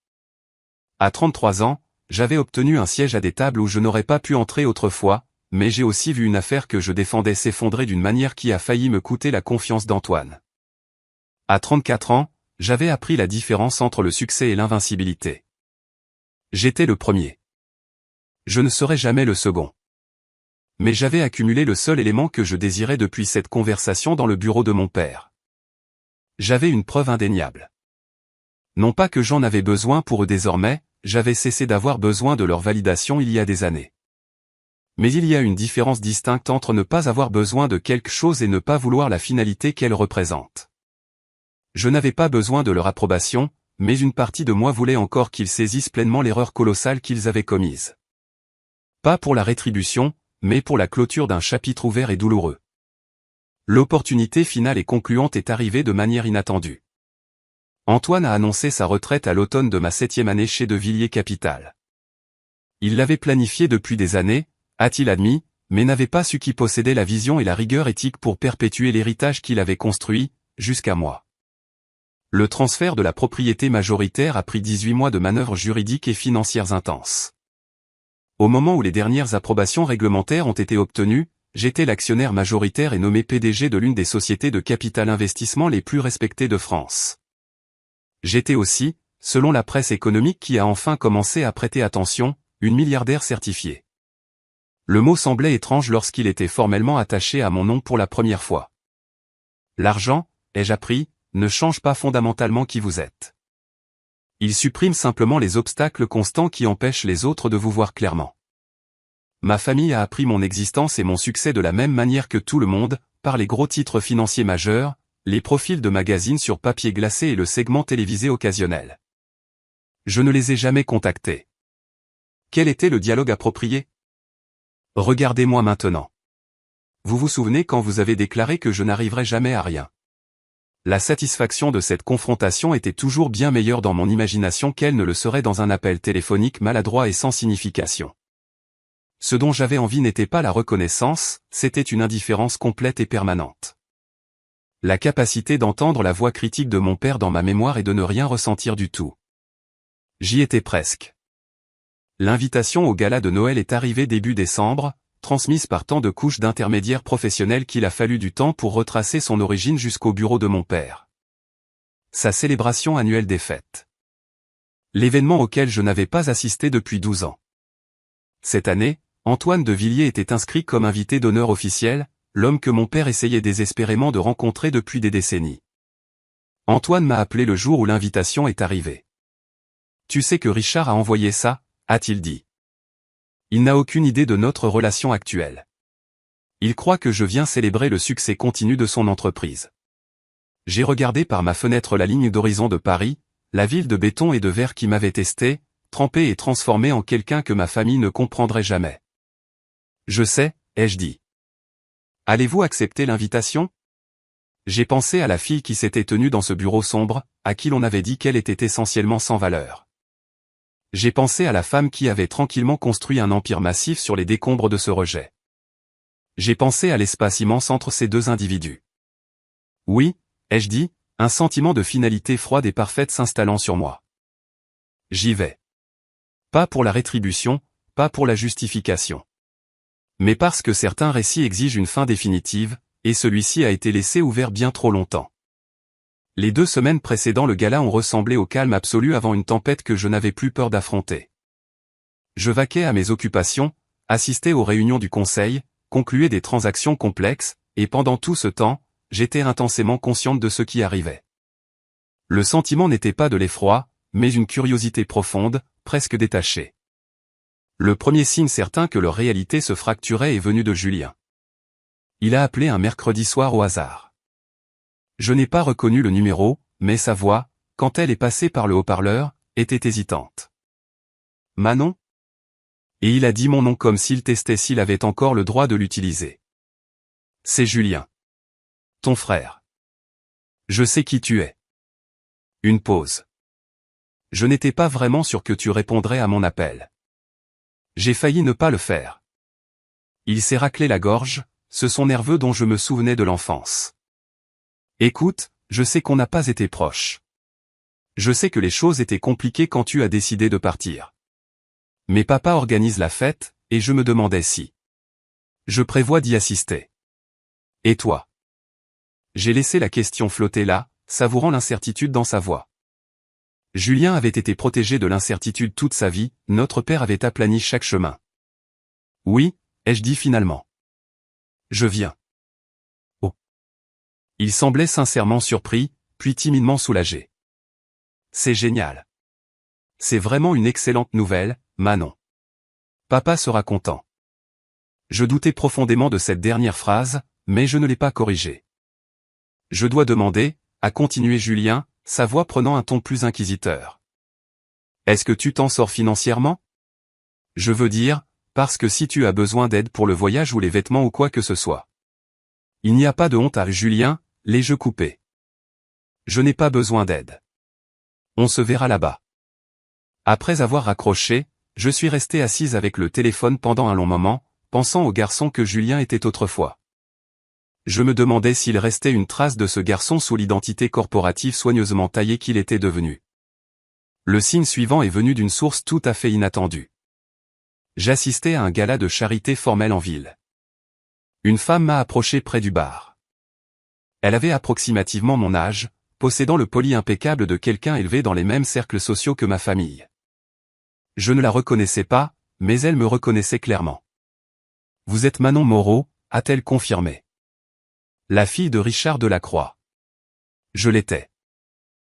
À 33 ans, j'avais obtenu un siège à des tables où je n'aurais pas pu entrer autrefois, mais j'ai aussi vu une affaire que je défendais s'effondrer d'une manière qui a failli me coûter la confiance d'Antoine. À 34 ans, j'avais appris la différence entre le succès et l'invincibilité. J'étais le premier. Je ne serai jamais le second. Mais j'avais accumulé le seul élément que je désirais depuis cette conversation dans le bureau de mon père. J'avais une preuve indéniable. Non pas que j'en avais besoin pour eux désormais, j'avais cessé d'avoir besoin de leur validation il y a des années. Mais il y a une différence distincte entre ne pas avoir besoin de quelque chose et ne pas vouloir la finalité qu'elle représente. Je n'avais pas besoin de leur approbation, mais une partie de moi voulait encore qu'ils saisissent pleinement l'erreur colossale qu'ils avaient commise. Pas pour la rétribution, mais pour la clôture d'un chapitre ouvert et douloureux. L'opportunité finale et concluante est arrivée de manière inattendue. Antoine a annoncé sa retraite à l'automne de ma 7e année chez De Villiers Capital. Il l'avait planifié depuis des années, a-t-il admis, mais n'avait pas su qui possédait la vision et la rigueur éthique pour perpétuer l'héritage qu'il avait construit, jusqu'à moi. Le transfert de la propriété majoritaire a pris 18 mois de manœuvres juridiques et financières intenses. Au moment où les dernières approbations réglementaires ont été obtenues, j'étais l'actionnaire majoritaire et nommé PDG de l'une des sociétés de capital investissement les plus respectées de France. J'étais aussi, selon la presse économique qui a enfin commencé à prêter attention, une milliardaire certifiée. Le mot semblait étrange lorsqu'il était formellement attaché à mon nom pour la première fois. L'argent, ai-je appris, ne change pas fondamentalement qui vous êtes. Il supprime simplement les obstacles constants qui empêchent les autres de vous voir clairement. Ma famille a appris mon existence et mon succès de la même manière que tout le monde, par les gros titres financiers majeurs, les profils de magazines sur papier glacé et le segment télévisé occasionnel. Je ne les ai jamais contactés. Quel était le dialogue approprié? Regardez-moi maintenant. Vous vous souvenez quand vous avez déclaré que je n'arriverais jamais à rien? La satisfaction de cette confrontation était toujours bien meilleure dans mon imagination qu'elle ne le serait dans un appel téléphonique maladroit et sans signification. Ce dont j'avais envie n'était pas la reconnaissance, c'était une indifférence complète et permanente. La capacité d'entendre la voix critique de mon père dans ma mémoire et de ne rien ressentir du tout. J'y étais presque. L'invitation au gala de Noël est arrivée début décembre, transmise par tant de couches d'intermédiaires professionnels qu'il a fallu du temps pour retracer son origine jusqu'au bureau de mon père. Sa célébration annuelle des fêtes. L'événement auquel je n'avais pas assisté depuis 12 ans. Cette année, Antoine de Villiers était inscrit comme invité d'honneur officiel, l'homme que mon père essayait désespérément de rencontrer depuis des décennies. Antoine m'a appelé le jour où l'invitation est arrivée. « Tu sais que Richard a envoyé ça ?» a-t-il dit. Il n'a aucune idée de notre relation actuelle. Il croit que je viens célébrer le succès continu de son entreprise. J'ai regardé par ma fenêtre la ligne d'horizon de Paris, la ville de béton et de verre qui m'avait testé, trempé et transformé en quelqu'un que ma famille ne comprendrait jamais. Je sais, ai-je dit. Allez-vous accepter l'invitation? J'ai pensé à la fille qui s'était tenue dans ce bureau sombre, à qui l'on avait dit qu'elle était essentiellement sans valeur. J'ai pensé à la femme qui avait tranquillement construit un empire massif sur les décombres de ce rejet. J'ai pensé à l'espace immense entre ces deux individus. Oui, ai-je dit, un sentiment de finalité froide et parfaite s'installant sur moi. J'y vais. Pas pour la rétribution, pas pour la justification. Mais parce que certains récits exigent une fin définitive, et celui-ci a été laissé ouvert bien trop longtemps. Les 2 semaines précédant le gala ont ressemblé au calme absolu avant une tempête que je n'avais plus peur d'affronter. Je vaquais à mes occupations, assistais aux réunions du conseil, concluais des transactions complexes, et pendant tout ce temps, j'étais intensément consciente de ce qui arrivait. Le sentiment n'était pas de l'effroi, mais une curiosité profonde, presque détachée. Le premier signe certain que leur réalité se fracturait est venu de Julien. Il a appelé un mercredi soir au hasard. Je n'ai pas reconnu le numéro, mais sa voix, quand elle est passée par le haut-parleur, était hésitante. Manon? Et il a dit mon nom comme s'il testait s'il avait encore le droit de l'utiliser. C'est Julien. Ton frère. Je sais qui tu es. Une pause. Je n'étais pas vraiment sûr que tu répondrais à mon appel. J'ai failli ne pas le faire. Il s'est raclé la gorge, ce son nerveux dont je me souvenais de l'enfance. Écoute, je sais qu'on n'a pas été proches. Je sais que les choses étaient compliquées quand tu as décidé de partir. Mais papa organise la fête, et je me demandais si. Je prévois d'y assister. Et toi? J'ai laissé la question flotter là, savourant l'incertitude dans sa voix. Julien avait été protégé de l'incertitude toute sa vie, notre père avait aplani chaque chemin. Oui, ai-je dit finalement. Je viens. Oh. Il semblait sincèrement surpris, puis timidement soulagé. C'est génial. C'est vraiment une excellente nouvelle, Manon. Papa sera content. Je doutais profondément de cette dernière phrase, mais je ne l'ai pas corrigée. Je dois demander, a continué Julien, sa voix prenant un ton plus inquisiteur. Est-ce que tu t'en sors financièrement? Je veux dire, parce que si tu as besoin d'aide pour le voyage ou les vêtements ou quoi que ce soit. Il n'y a pas de honte à Julien, les jeux coupés. Je n'ai pas besoin d'aide. On se verra là-bas. Après avoir raccroché, je suis restée assise avec le téléphone pendant un long moment, pensant au garçon que Julien était autrefois. Je me demandais s'il restait une trace de ce garçon sous l'identité corporative soigneusement taillée qu'il était devenu. Le signe suivant est venu d'une source tout à fait inattendue. J'assistais à un gala de charité formel en ville. Une femme m'a approché près du bar. Elle avait approximativement mon âge, possédant le poli impeccable de quelqu'un élevé dans les mêmes cercles sociaux que ma famille. Je ne la reconnaissais pas, mais elle me reconnaissait clairement. Vous êtes Manon Moreau, a-t-elle confirmé. La fille de Richard Delacroix. Je l'étais.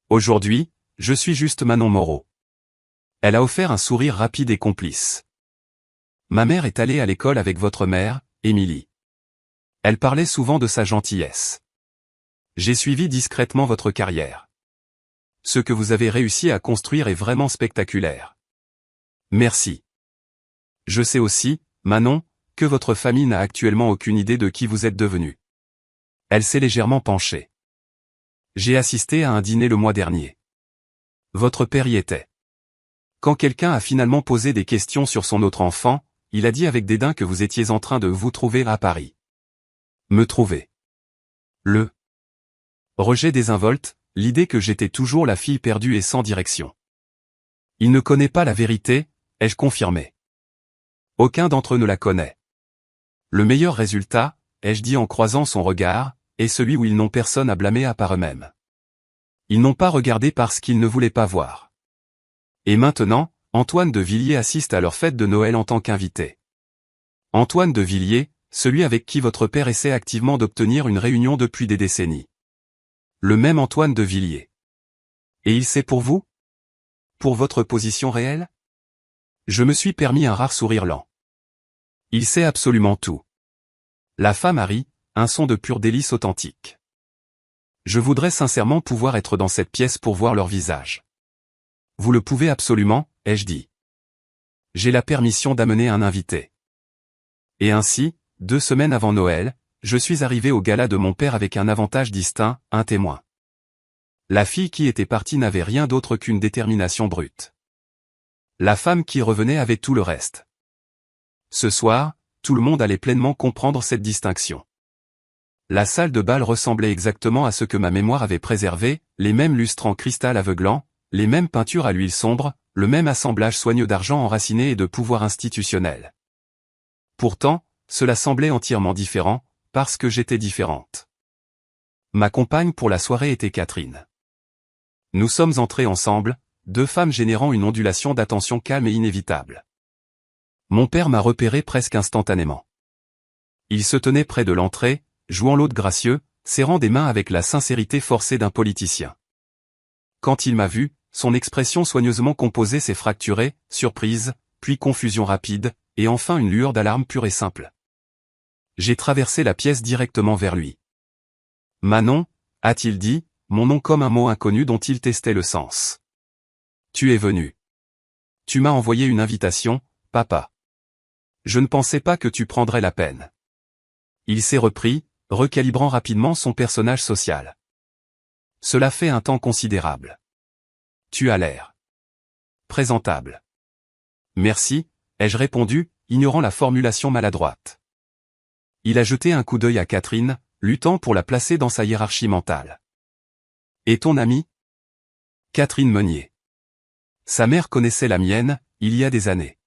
Aujourd'hui, je suis juste Manon Moreau. Elle a offert un sourire rapide et complice. Ma mère est allée à l'école avec votre mère, Émilie. Elle parlait souvent de sa gentillesse. J'ai suivi discrètement votre carrière. Ce que vous avez réussi à construire est vraiment spectaculaire. Merci. Je sais aussi, Manon, que votre famille n'a actuellement aucune idée de qui vous êtes devenu. Elle s'est légèrement penchée. J'ai assisté à un dîner le mois dernier. Votre père y était. Quand quelqu'un a finalement posé des questions sur son autre enfant, il a dit avec dédain que vous étiez en train de vous trouver à Paris. Me trouver. Le rejet désinvolte, l'idée que j'étais toujours la fille perdue et sans direction. Il ne connaît pas la vérité, ai-je confirmé. Aucun d'entre eux ne la connaît. Le meilleur résultat, ai-je dit en croisant son regard, est celui où ils n'ont personne à blâmer à part eux-mêmes. Ils n'ont pas regardé parce qu'ils ne voulaient pas voir. Et maintenant, Antoine de Villiers assiste à leur fête de Noël en tant qu'invité. Antoine de Villiers, celui avec qui votre père essaie activement d'obtenir une réunion depuis des décennies. Le même Antoine de Villiers. Et il sait pour vous? Pour votre position réelle? Je me suis permis un rare sourire lent. Il sait absolument tout. La femme a ri, un son de pur délice authentique. Je voudrais sincèrement pouvoir être dans cette pièce pour voir leur visage. Vous le pouvez absolument, ai-je dit. J'ai la permission d'amener un invité. Et ainsi, 2 semaines avant Noël, je suis arrivé au gala de mon père avec un avantage distinct, un témoin. La fille qui était partie n'avait rien d'autre qu'une détermination brute. La femme qui revenait avait tout le reste. Ce soir, tout le monde allait pleinement comprendre cette distinction. La salle de bal ressemblait exactement à ce que ma mémoire avait préservé, les mêmes lustres en cristal aveuglant, les mêmes peintures à l'huile sombre, le même assemblage soigneux d'argent enraciné et de pouvoir institutionnel. Pourtant, cela semblait entièrement différent, parce que j'étais différente. Ma compagne pour la soirée était Catherine. Nous sommes entrés ensemble, 2 femmes générant une ondulation d'attention calme et inévitable. Mon père m'a repéré presque instantanément. Il se tenait près de l'entrée, jouant l'hôte gracieux, serrant des mains avec la sincérité forcée d'un politicien. Quand il m'a vu, son expression soigneusement composée s'est fracturée, surprise, puis confusion rapide, et enfin une lueur d'alarme pure et simple. J'ai traversé la pièce directement vers lui. Manon, a-t-il dit, mon nom comme un mot inconnu dont il testait le sens. Tu es venu. Tu m'as envoyé une invitation, papa. Je ne pensais pas que tu prendrais la peine. Il s'est repris, recalibrant rapidement son personnage social. Cela fait un temps considérable. Tu as l'air présentable. Merci, ai-je répondu, ignorant la formulation maladroite. Il a jeté un coup d'œil à Catherine, luttant pour la placer dans sa hiérarchie mentale. Et ton ami? Catherine Meunier. Sa mère connaissait la mienne, il y a des années.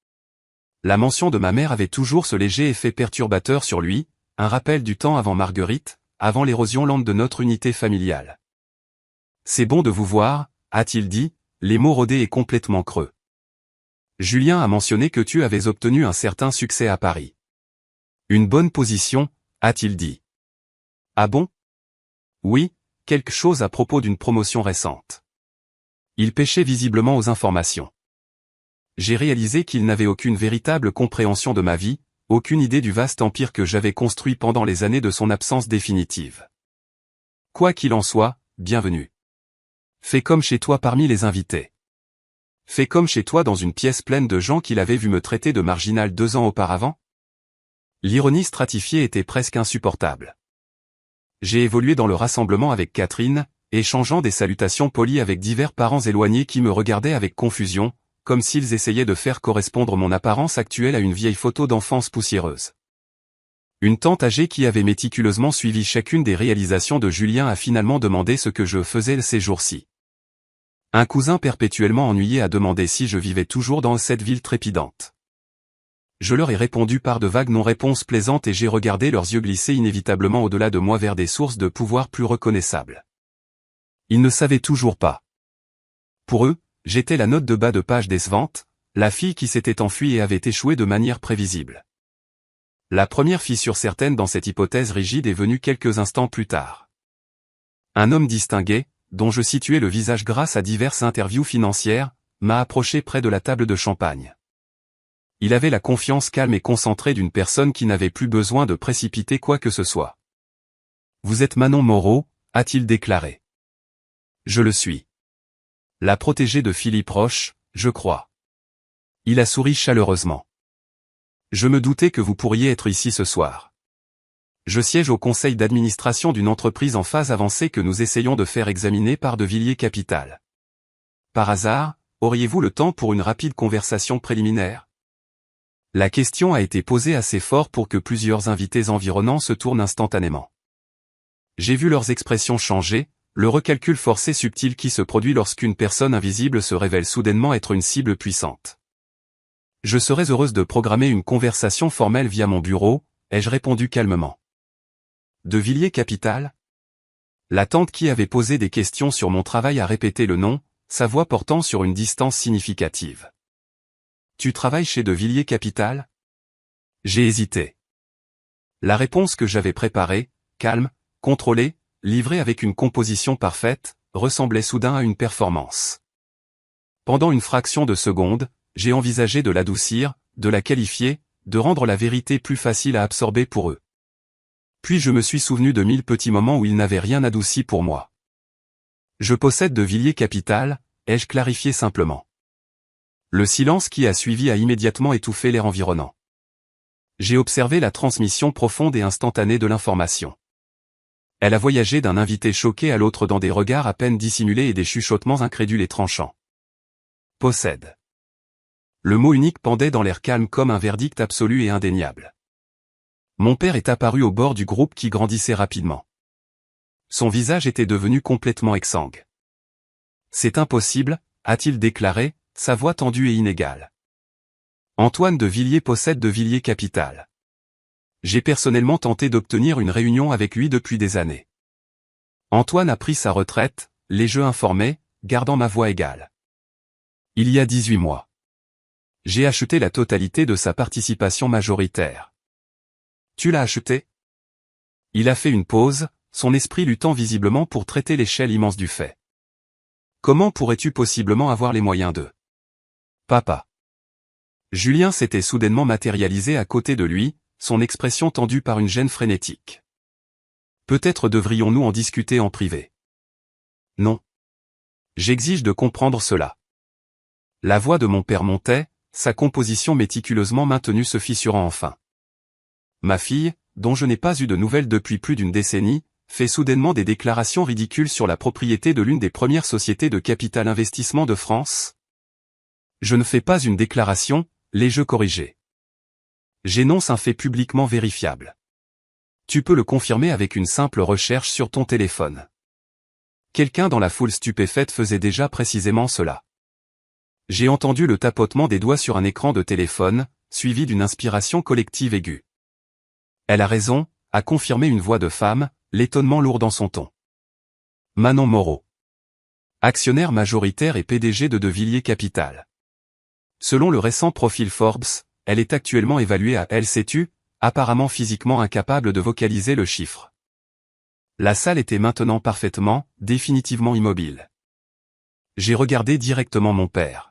La mention de ma mère avait toujours ce léger effet perturbateur sur lui, un rappel du temps avant Marguerite, avant l'érosion lente de notre unité familiale. C'est bon de vous voir, a-t-il dit, les mots rodés et complètement creux. Julien a mentionné que tu avais obtenu un certain succès à Paris. Une bonne position, a-t-il dit. Ah bon? Oui, quelque chose à propos d'une promotion récente. Il pêchait visiblement aux informations. J'ai réalisé qu'il n'avait aucune véritable compréhension de ma vie, aucune idée du vaste empire que j'avais construit pendant les années de son absence définitive. Quoi qu'il en soit, bienvenue. Fais comme chez toi parmi les invités. Fais comme chez toi dans une pièce pleine de gens qu'il avait vu me traiter de marginal 2 ans auparavant. L'ironie stratifiée était presque insupportable. J'ai évolué dans le rassemblement avec Catherine, échangeant des salutations polies avec divers parents éloignés qui me regardaient avec confusion, comme s'ils essayaient de faire correspondre mon apparence actuelle à une vieille photo d'enfance poussiéreuse. Une tante âgée qui avait méticuleusement suivi chacune des réalisations de Julien a finalement demandé ce que je faisais ces jours-ci. Un cousin perpétuellement ennuyé a demandé si je vivais toujours dans cette ville trépidante. Je leur ai répondu par de vagues non-réponses plaisantes et j'ai regardé leurs yeux glisser inévitablement au-delà de moi vers des sources de pouvoir plus reconnaissables. Ils ne savaient toujours pas. Pour eux, j'étais la note de bas de page décevante, la fille qui s'était enfuie et avait échoué de manière prévisible. La première fissure certaine dans cette hypothèse rigide est venue quelques instants plus tard. Un homme distingué, dont je situais le visage grâce à diverses interviews financières, m'a approché près de la table de champagne. Il avait la confiance calme et concentrée d'une personne qui n'avait plus besoin de précipiter quoi que ce soit. « Vous êtes Manon Moreau », a-t-il déclaré. « Je le suis. La protégée de Philippe Roche, je crois. » Il a souri chaleureusement. « Je me doutais que vous pourriez être ici ce soir. Je siège au conseil d'administration d'une entreprise en phase avancée que nous essayons de faire examiner par De Villiers Capital. Par hasard, auriez-vous le temps pour une rapide conversation préliminaire ? » La question a été posée assez fort pour que plusieurs invités environnants se tournent instantanément. J'ai vu leurs expressions changer, le recalcul forcé subtil qui se produit lorsqu'une personne invisible se révèle soudainement être une cible puissante. « Je serais heureuse de programmer une conversation formelle via mon bureau », ai-je répondu calmement. De Villiers Capital ? La tante qui avait posé des questions sur mon travail a répété le nom, sa voix portant sur une distance significative. « Tu travailles chez De Villiers Capital ? » J'ai hésité. La réponse que j'avais préparée, calme, contrôlée, livrée avec une composition parfaite, ressemblait soudain à une performance. Pendant une fraction de seconde, j'ai envisagé de l'adoucir, de la qualifier, de rendre la vérité plus facile à absorber pour eux. Puis je me suis souvenu de 1000 petits moments où ils n'avaient rien adouci pour moi. « Je possède De Villiers Capital », ai-je clarifié simplement. Le silence qui a suivi a immédiatement étouffé l'air environnant. J'ai observé la transmission profonde et instantanée de l'information. Elle a voyagé d'un invité choqué à l'autre dans des regards à peine dissimulés et des chuchotements incrédules et tranchants. Possède. Le mot unique pendait dans l'air calme comme un verdict absolu et indéniable. Mon père est apparu au bord du groupe qui grandissait rapidement. Son visage était devenu complètement exsangue. « C'est impossible », a-t-il déclaré, sa voix tendue et inégale. Antoine de Villiers possède De Villiers Capital. J'ai personnellement tenté d'obtenir une réunion avec lui depuis des années. Antoine a pris sa retraite, les jeux informés, gardant ma voix égale. Il y a 18 mois. J'ai acheté la totalité de sa participation majoritaire. Tu l'as acheté ? Il a fait une pause, son esprit luttant visiblement pour traiter l'échelle immense du fait. Comment pourrais-tu possiblement avoir les moyens de... Papa. Julien s'était soudainement matérialisé à côté de lui, son expression tendue par une gêne frénétique. Peut-être devrions-nous en discuter en privé. Non. J'exige de comprendre cela. La voix de mon père montait, sa composition méticuleusement maintenue se fissurant enfin. Ma fille, dont je n'ai pas eu de nouvelles depuis plus d'une décennie, fait soudainement des déclarations ridicules sur la propriété de l'une des premières sociétés de capital investissement de France. Je ne fais pas une déclaration, l'ai-je corrigé. J'énonce un fait publiquement vérifiable. Tu peux le confirmer avec une simple recherche sur ton téléphone. Quelqu'un dans la foule stupéfaite faisait déjà précisément cela. J'ai entendu le tapotement des doigts sur un écran de téléphone, suivi d'une inspiration collective aiguë. Elle a raison, a confirmé une voix de femme, l'étonnement lourd dans son ton. Manon Moreau. Actionnaire majoritaire et PDG de Villiers Capital. Selon le récent profil Forbes, elle est actuellement évaluée à elle sais-tu, apparemment physiquement incapable de vocaliser le chiffre. La salle était maintenant parfaitement, définitivement immobile. J'ai regardé directement mon père.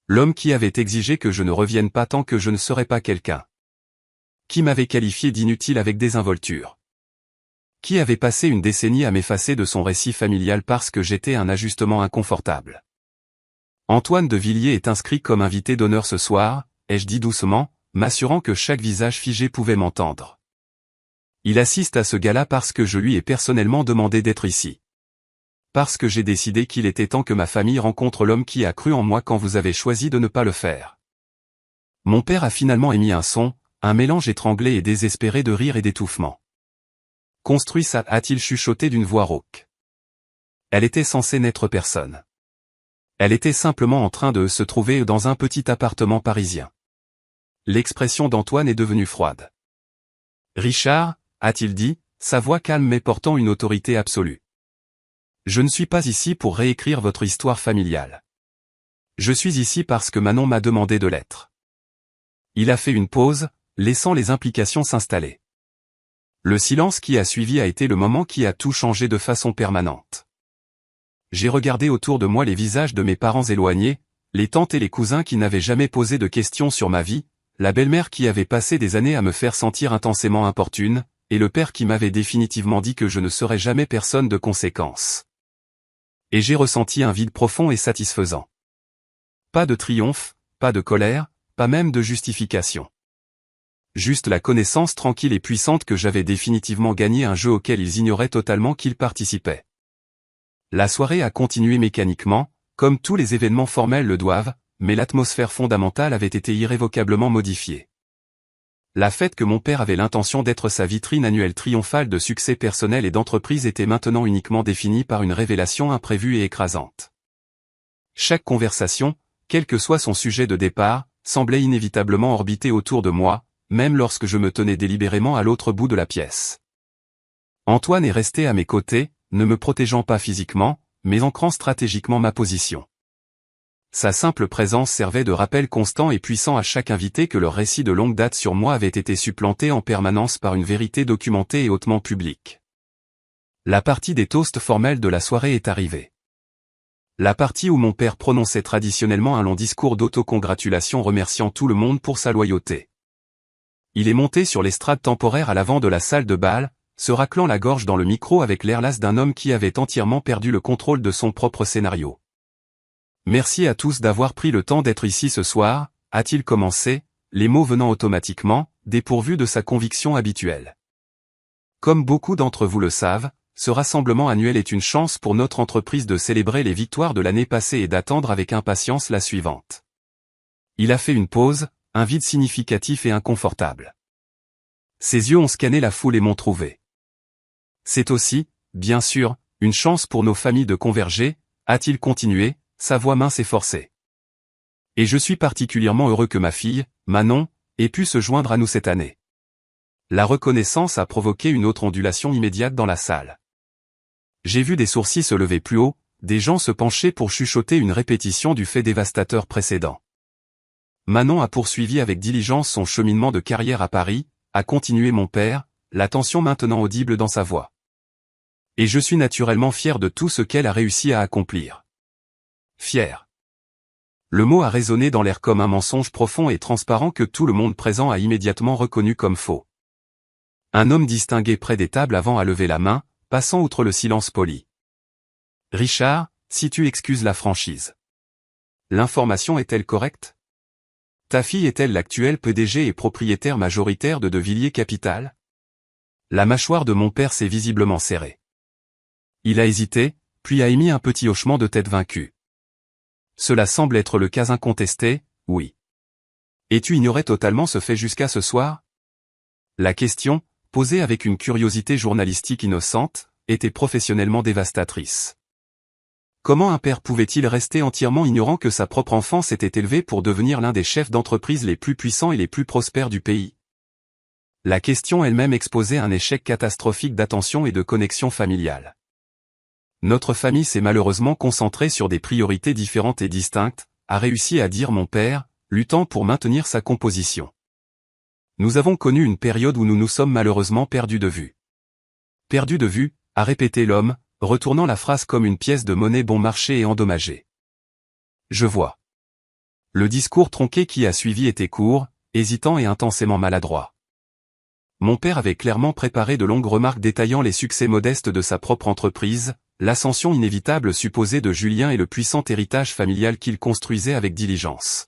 L'homme qui avait exigé que je ne revienne pas tant que je ne serais pas quelqu'un. Qui m'avait qualifié d'inutile avec désinvolture. Qui avait passé une décennie à m'effacer de son récit familial parce que j'étais un ajustement inconfortable. Antoine de Villiers est inscrit comme invité d'honneur ce soir, ai-je dit doucement, m'assurant que chaque visage figé pouvait m'entendre. Il assiste à ce gala parce que je lui ai personnellement demandé d'être ici. Parce que j'ai décidé qu'il était temps que ma famille rencontre l'homme qui a cru en moi quand vous avez choisi de ne pas le faire. Mon père a finalement émis un son, un mélange étranglé et désespéré de rire et d'étouffement. Construit ça, a-t-il chuchoté d'une voix rauque. Elle était censée n'être personne. Elle était simplement en train de se trouver dans un petit appartement parisien. L'expression d'Antoine est devenue froide. Richard, a-t-il dit, sa voix calme mais portant une autorité absolue. Je ne suis pas ici pour réécrire votre histoire familiale. Je suis ici parce que Manon m'a demandé de l'être. Il a fait une pause, laissant les implications s'installer. Le silence qui a suivi a été le moment qui a tout changé de façon permanente. J'ai regardé autour de moi les visages de mes parents éloignés, les tantes et les cousins qui n'avaient jamais posé de questions sur ma vie, la belle-mère qui avait passé des années à me faire sentir intensément importune, et le père qui m'avait définitivement dit que je ne serais jamais personne de conséquence. Et j'ai ressenti un vide profond et satisfaisant. Pas de triomphe, pas de colère, pas même de justification. Juste la connaissance tranquille et puissante que j'avais définitivement gagné un jeu auquel ils ignoraient totalement qu'ils participaient. La soirée a continué mécaniquement, comme tous les événements formels le doivent, mais l'atmosphère fondamentale avait été irrévocablement modifiée. La fête que mon père avait l'intention d'être sa vitrine annuelle triomphale de succès personnel et d'entreprise était maintenant uniquement définie par une révélation imprévue et écrasante. Chaque conversation, quel que soit son sujet de départ, semblait inévitablement orbiter autour de moi, même lorsque je me tenais délibérément à l'autre bout de la pièce. Antoine est resté à mes côtés, ne me protégeant pas physiquement, mais ancrant stratégiquement ma position. Sa simple présence servait de rappel constant et puissant à chaque invité que leur récit de longue date sur moi avait été supplanté en permanence par une vérité documentée et hautement publique. La partie des toasts formels de la soirée est arrivée. La partie où mon père prononçait traditionnellement un long discours d'autocongratulation remerciant tout le monde pour sa loyauté. Il est monté sur l'estrade temporaire à l'avant de la salle de bal, se raclant la gorge dans le micro avec l'air las d'un homme qui avait entièrement perdu le contrôle de son propre scénario. Merci à tous d'avoir pris le temps d'être ici ce soir, a-t-il commencé, les mots venant automatiquement, dépourvus de sa conviction habituelle. Comme beaucoup d'entre vous le savent, ce rassemblement annuel est une chance pour notre entreprise de célébrer les victoires de l'année passée et d'attendre avec impatience la suivante. Il a fait une pause, un vide significatif et inconfortable. Ses yeux ont scanné la foule et m'ont trouvé. C'est aussi, bien sûr, une chance pour nos familles de converger, a-t-il continué, sa voix mince et forcée. Et je suis particulièrement heureux que ma fille, Manon, ait pu se joindre à nous cette année. La reconnaissance a provoqué une autre ondulation immédiate dans la salle. J'ai vu des sourcils se lever plus haut, des gens se pencher pour chuchoter une répétition du fait dévastateur précédent. Manon a poursuivi avec diligence son cheminement de carrière à Paris, a continué mon père, la tension maintenant audible dans sa voix. Et je suis naturellement fier de tout ce qu'elle a réussi à accomplir. Fier. Le mot a résonné dans l'air comme un mensonge profond et transparent que tout le monde présent a immédiatement reconnu comme faux. Un homme distingué près des tables avant a levé la main, passant outre le silence poli. Richard, si tu excuses la franchise. L'information est-elle correcte? Ta fille est-elle l'actuelle PDG et propriétaire majoritaire de Villiers Capital? La mâchoire de mon père s'est visiblement serrée. Il a hésité, puis a émis un petit hochement de tête vaincu. Cela semble être le cas incontesté, oui. Et tu ignorais totalement ce fait jusqu'à ce soir? La question, posée avec une curiosité journalistique innocente, était professionnellement dévastatrice. Comment un père pouvait-il rester entièrement ignorant que sa propre enfant s'était élevée pour devenir l'un des chefs d'entreprise les plus puissants et les plus prospères du pays? La question elle-même exposait un échec catastrophique d'attention et de connexion familiale. Notre famille s'est malheureusement concentrée sur des priorités différentes et distinctes, a réussi à dire mon père, luttant pour maintenir sa composition. Nous avons connu une période où nous nous sommes malheureusement perdus de vue. Perdus de vue, a répété l'homme, retournant la phrase comme une pièce de monnaie bon marché et endommagée. Je vois. Le discours tronqué qui a suivi était court, hésitant et intensément maladroit. Mon père avait clairement préparé de longues remarques détaillant les succès modestes de sa propre entreprise, l'ascension inévitable supposée de Julien et le puissant héritage familial qu'il construisait avec diligence.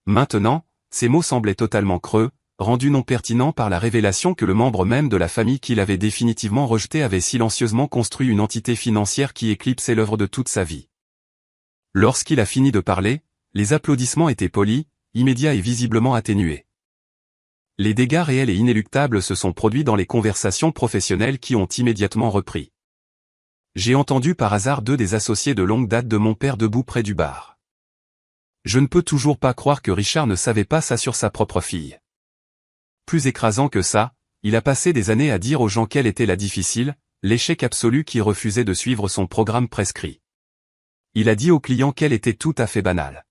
Maintenant, ces mots semblaient totalement creux, rendus non pertinents par la révélation que le membre même de la famille qu'il avait définitivement rejeté avait silencieusement construit une entité financière qui éclipsait l'œuvre de toute sa vie. Lorsqu'il a fini de parler, les applaudissements étaient polis, immédiats et visiblement atténués. Les dégâts réels et inéluctables se sont produits dans les conversations professionnelles qui ont immédiatement repris. J'ai entendu par hasard deux des associés de longue date de mon père debout près du bar. Je ne peux toujours pas croire que Richard ne savait pas ça sur sa propre fille. Plus écrasant que ça, il a passé des années à dire aux gens quelle était la difficile, l'échec absolu qui refusait de suivre son programme prescrit. Il a dit aux clients qu'elle était tout à fait banale.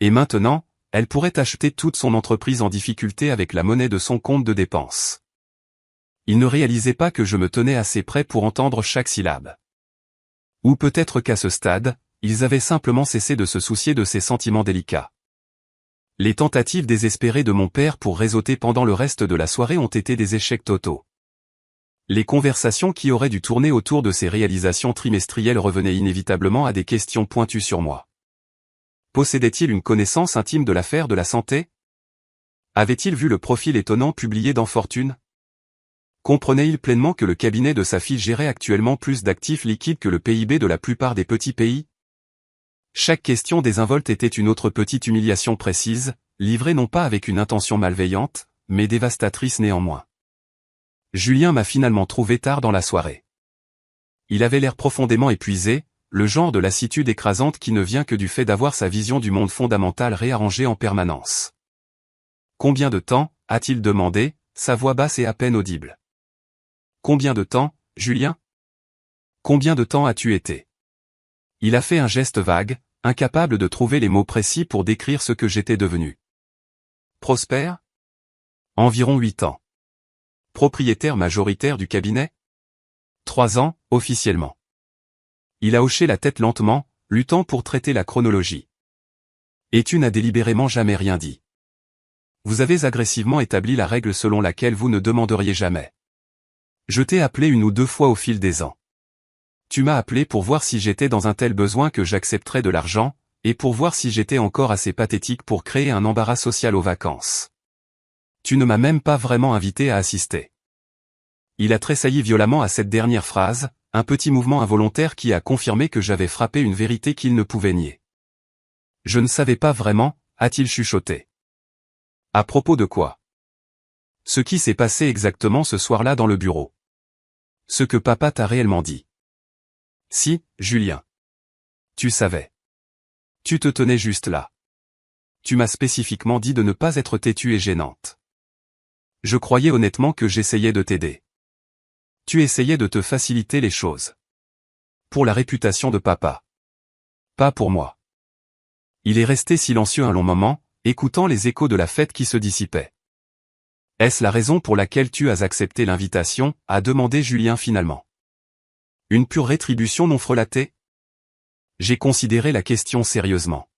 Et maintenant, elle pourrait acheter toute son entreprise en difficulté avec la monnaie de son compte de dépenses. Il ne réalisait pas que je me tenais assez près pour entendre chaque syllabe. Ou peut-être qu'à ce stade, ils avaient simplement cessé de se soucier de ses sentiments délicats. Les tentatives désespérées de mon père pour réseauter pendant le reste de la soirée ont été des échecs totaux. Les conversations qui auraient dû tourner autour de ces réalisations trimestrielles revenaient inévitablement à des questions pointues sur moi. Possédait-il une connaissance intime de l'affaire de la santé? Avait-il vu le profil étonnant publié dans Fortune? Comprenait-il pleinement que le cabinet de sa fille gérait actuellement plus d'actifs liquides que le PIB de la plupart des petits pays? Chaque question désinvolte était une autre petite humiliation précise, livrée non pas avec une intention malveillante, mais dévastatrice néanmoins. Julien m'a finalement trouvé tard dans la soirée. Il avait l'air profondément épuisé, le genre de lassitude écrasante qui ne vient que du fait d'avoir sa vision du monde fondamental réarrangée en permanence. « Combien de temps ?» a-t-il demandé, sa voix basse et à peine audible. « Combien de temps, Julien ? Combien de temps as-tu été ?» Il a fait un geste vague, incapable de trouver les mots précis pour décrire ce que j'étais devenu. « Prosper ? Environ 8 ans. Propriétaire majoritaire du cabinet ? 3 ans, officiellement. » Il a hoché la tête lentement, luttant pour traiter la chronologie. « Et tu n'as délibérément jamais rien dit. Vous avez agressivement établi la règle selon laquelle vous ne demanderiez jamais. Je t'ai appelé 1 ou 2 fois au fil des ans. Tu m'as appelé pour voir si j'étais dans un tel besoin que j'accepterais de l'argent, et pour voir si j'étais encore assez pathétique pour créer un embarras social aux vacances. Tu ne m'as même pas vraiment invité à assister. » Il a tressailli violemment à cette dernière phrase, un petit mouvement involontaire qui a confirmé que j'avais frappé une vérité qu'il ne pouvait nier. « Je ne savais pas vraiment », a-t-il chuchoté. « À propos de quoi ? Ce qui s'est passé exactement ce soir-là dans le bureau. Ce que papa t'a réellement dit. » Si, Julien. Tu savais. Tu te tenais juste là. Tu m'as spécifiquement dit de ne pas être têtue et gênante. Je croyais honnêtement que j'essayais de t'aider. Tu essayais de te faciliter les choses. Pour la réputation de papa. Pas pour moi. Il est resté silencieux un long moment, écoutant les échos de la fête qui se dissipaient. Est-ce la raison pour laquelle tu as accepté l'invitation, a demandé Julien finalement. Une pure rétribution non frelatée? J'ai considéré la question sérieusement.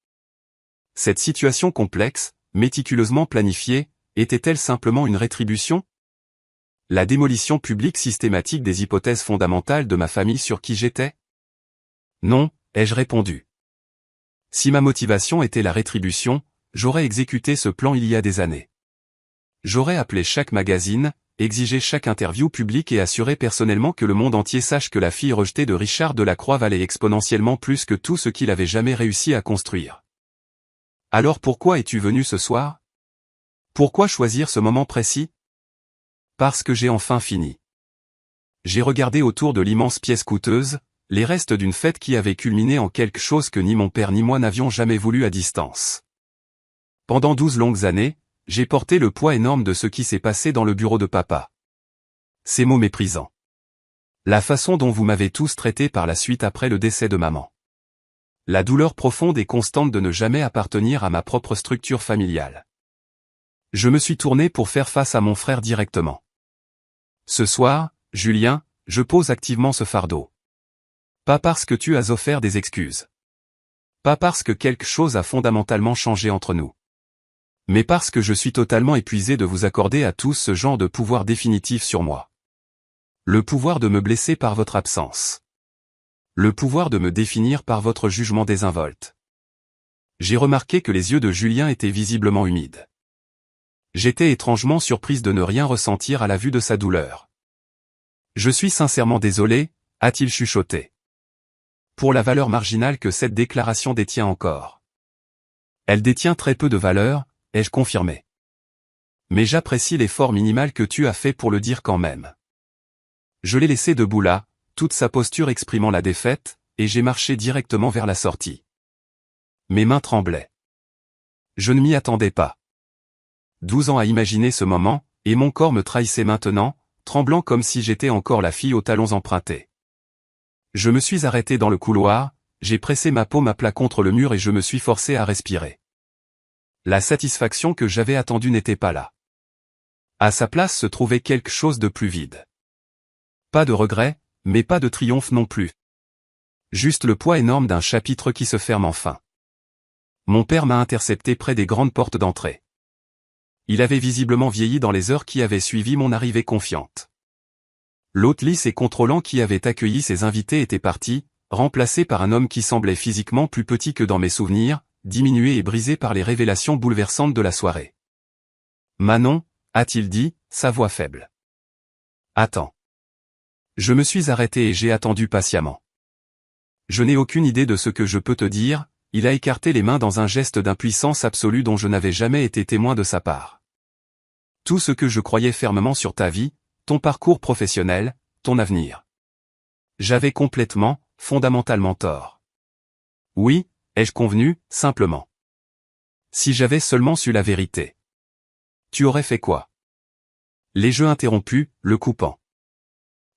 Cette situation complexe, méticuleusement planifiée, était-elle simplement une rétribution? La démolition publique systématique des hypothèses fondamentales de ma famille sur qui j'étais? Non, ai-je répondu. Si ma motivation était la rétribution, j'aurais exécuté ce plan il y a des années. J'aurais appelé chaque magazine, exigé chaque interview publique et assuré personnellement que le monde entier sache que la fille rejetée de Richard Delacroix valait exponentiellement plus que tout ce qu'il avait jamais réussi à construire. Alors pourquoi es-tu venu ce soir? Pourquoi choisir ce moment précis? Parce que j'ai enfin fini. J'ai regardé autour de l'immense pièce coûteuse, les restes d'une fête qui avait culminé en quelque chose que ni mon père ni moi n'avions jamais voulu à distance. Pendant 12 longues années, j'ai porté le poids énorme de ce qui s'est passé dans le bureau de papa. Ces mots méprisants. La façon dont vous m'avez tous traité par la suite après le décès de maman. La douleur profonde et constante de ne jamais appartenir à ma propre structure familiale. Je me suis tourné pour faire face à mon frère directement. Ce soir, Julien, je pose activement ce fardeau. Pas parce que tu as offert des excuses. Pas parce que quelque chose a fondamentalement changé entre nous. Mais parce que je suis totalement épuisé de vous accorder à tous ce genre de pouvoir définitif sur moi. Le pouvoir de me blesser par votre absence. Le pouvoir de me définir par votre jugement désinvolte. J'ai remarqué que les yeux de Julien étaient visiblement humides. J'étais étrangement surprise de ne rien ressentir à la vue de sa douleur. Je suis sincèrement désolé, a-t-il chuchoté. Pour la valeur marginale que cette déclaration détient encore. Elle détient très peu de valeur, ai-je confirmé. Mais j'apprécie l'effort minimal que tu as fait pour le dire quand même. Je l'ai laissé debout là, toute sa posture exprimant la défaite, et j'ai marché directement vers la sortie. Mes mains tremblaient. Je ne m'y attendais pas. 12 ans à imaginer ce moment, et mon corps me trahissait maintenant, tremblant comme si j'étais encore la fille aux talons empruntés. Je me suis arrêté dans le couloir, j'ai pressé ma paume à plat contre le mur et je me suis forcé à respirer. La satisfaction que j'avais attendue n'était pas là. À sa place se trouvait quelque chose de plus vide. Pas de regret, mais pas de triomphe non plus. Juste le poids énorme d'un chapitre qui se ferme enfin. Mon père m'a intercepté près des grandes portes d'entrée. Il avait visiblement vieilli dans les heures qui avaient suivi mon arrivée confiante. L'hôte lisse et contrôlant qui avait accueilli ses invités était parti, remplacé par un homme qui semblait physiquement plus petit que dans mes souvenirs, diminué et brisé par les révélations bouleversantes de la soirée. « Manon » a-t-il dit, sa voix faible. « Attends. » Je me suis arrêté et j'ai attendu patiemment. Je n'ai aucune idée de ce que je peux te dire, il a écarté les mains dans un geste d'impuissance absolue dont je n'avais jamais été témoin de sa part. Tout ce que je croyais fermement sur ta vie, ton parcours professionnel, ton avenir. J'avais complètement, fondamentalement tort. Oui, ai-je convenu, simplement. Si j'avais seulement su la vérité. Tu aurais fait quoi? Les jeux interrompus, le coupant.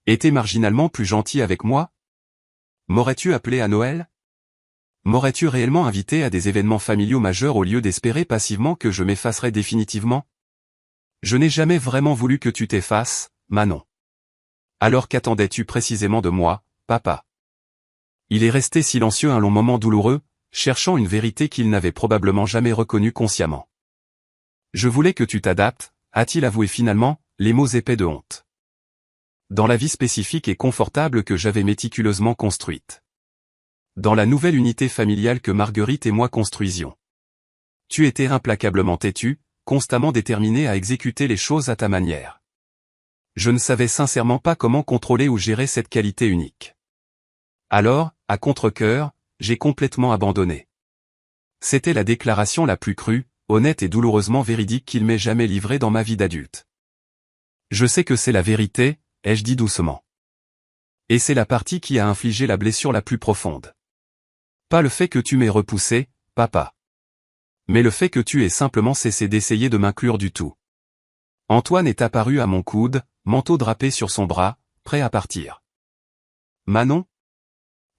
Étais marginalement plus gentil avec moi? M'aurais-tu appelé à Noël? M'aurais-tu réellement invité à des événements familiaux majeurs au lieu d'espérer passivement que je m'effacerais définitivement? Je n'ai jamais vraiment voulu que tu t'effaces, Manon. Alors qu'attendais-tu précisément de moi, papa? Il est resté silencieux un long moment douloureux, cherchant une vérité qu'il n'avait probablement jamais reconnue consciemment. Je voulais que tu t'adaptes, a-t-il avoué finalement, les mots épais de honte. Dans la vie spécifique et confortable que j'avais méticuleusement construite. Dans la nouvelle unité familiale que Marguerite et moi construisions. Tu étais implacablement têtu, constamment déterminé à exécuter les choses à ta manière. Je ne savais sincèrement pas comment contrôler ou gérer cette qualité unique. Alors, à contre-cœur, j'ai complètement abandonné. C'était la déclaration la plus crue, honnête et douloureusement véridique qu'il m'ait jamais livrée dans ma vie d'adulte. Je sais que c'est la vérité, ai-je dit doucement. Et c'est la partie qui a infligé la blessure la plus profonde. Pas le fait que tu m'aies repoussé, papa. Mais le fait que tu aies simplement cessé d'essayer de m'inclure du tout. Antoine est apparu à mon coude, manteau drapé sur son bras, prêt à partir. Manon?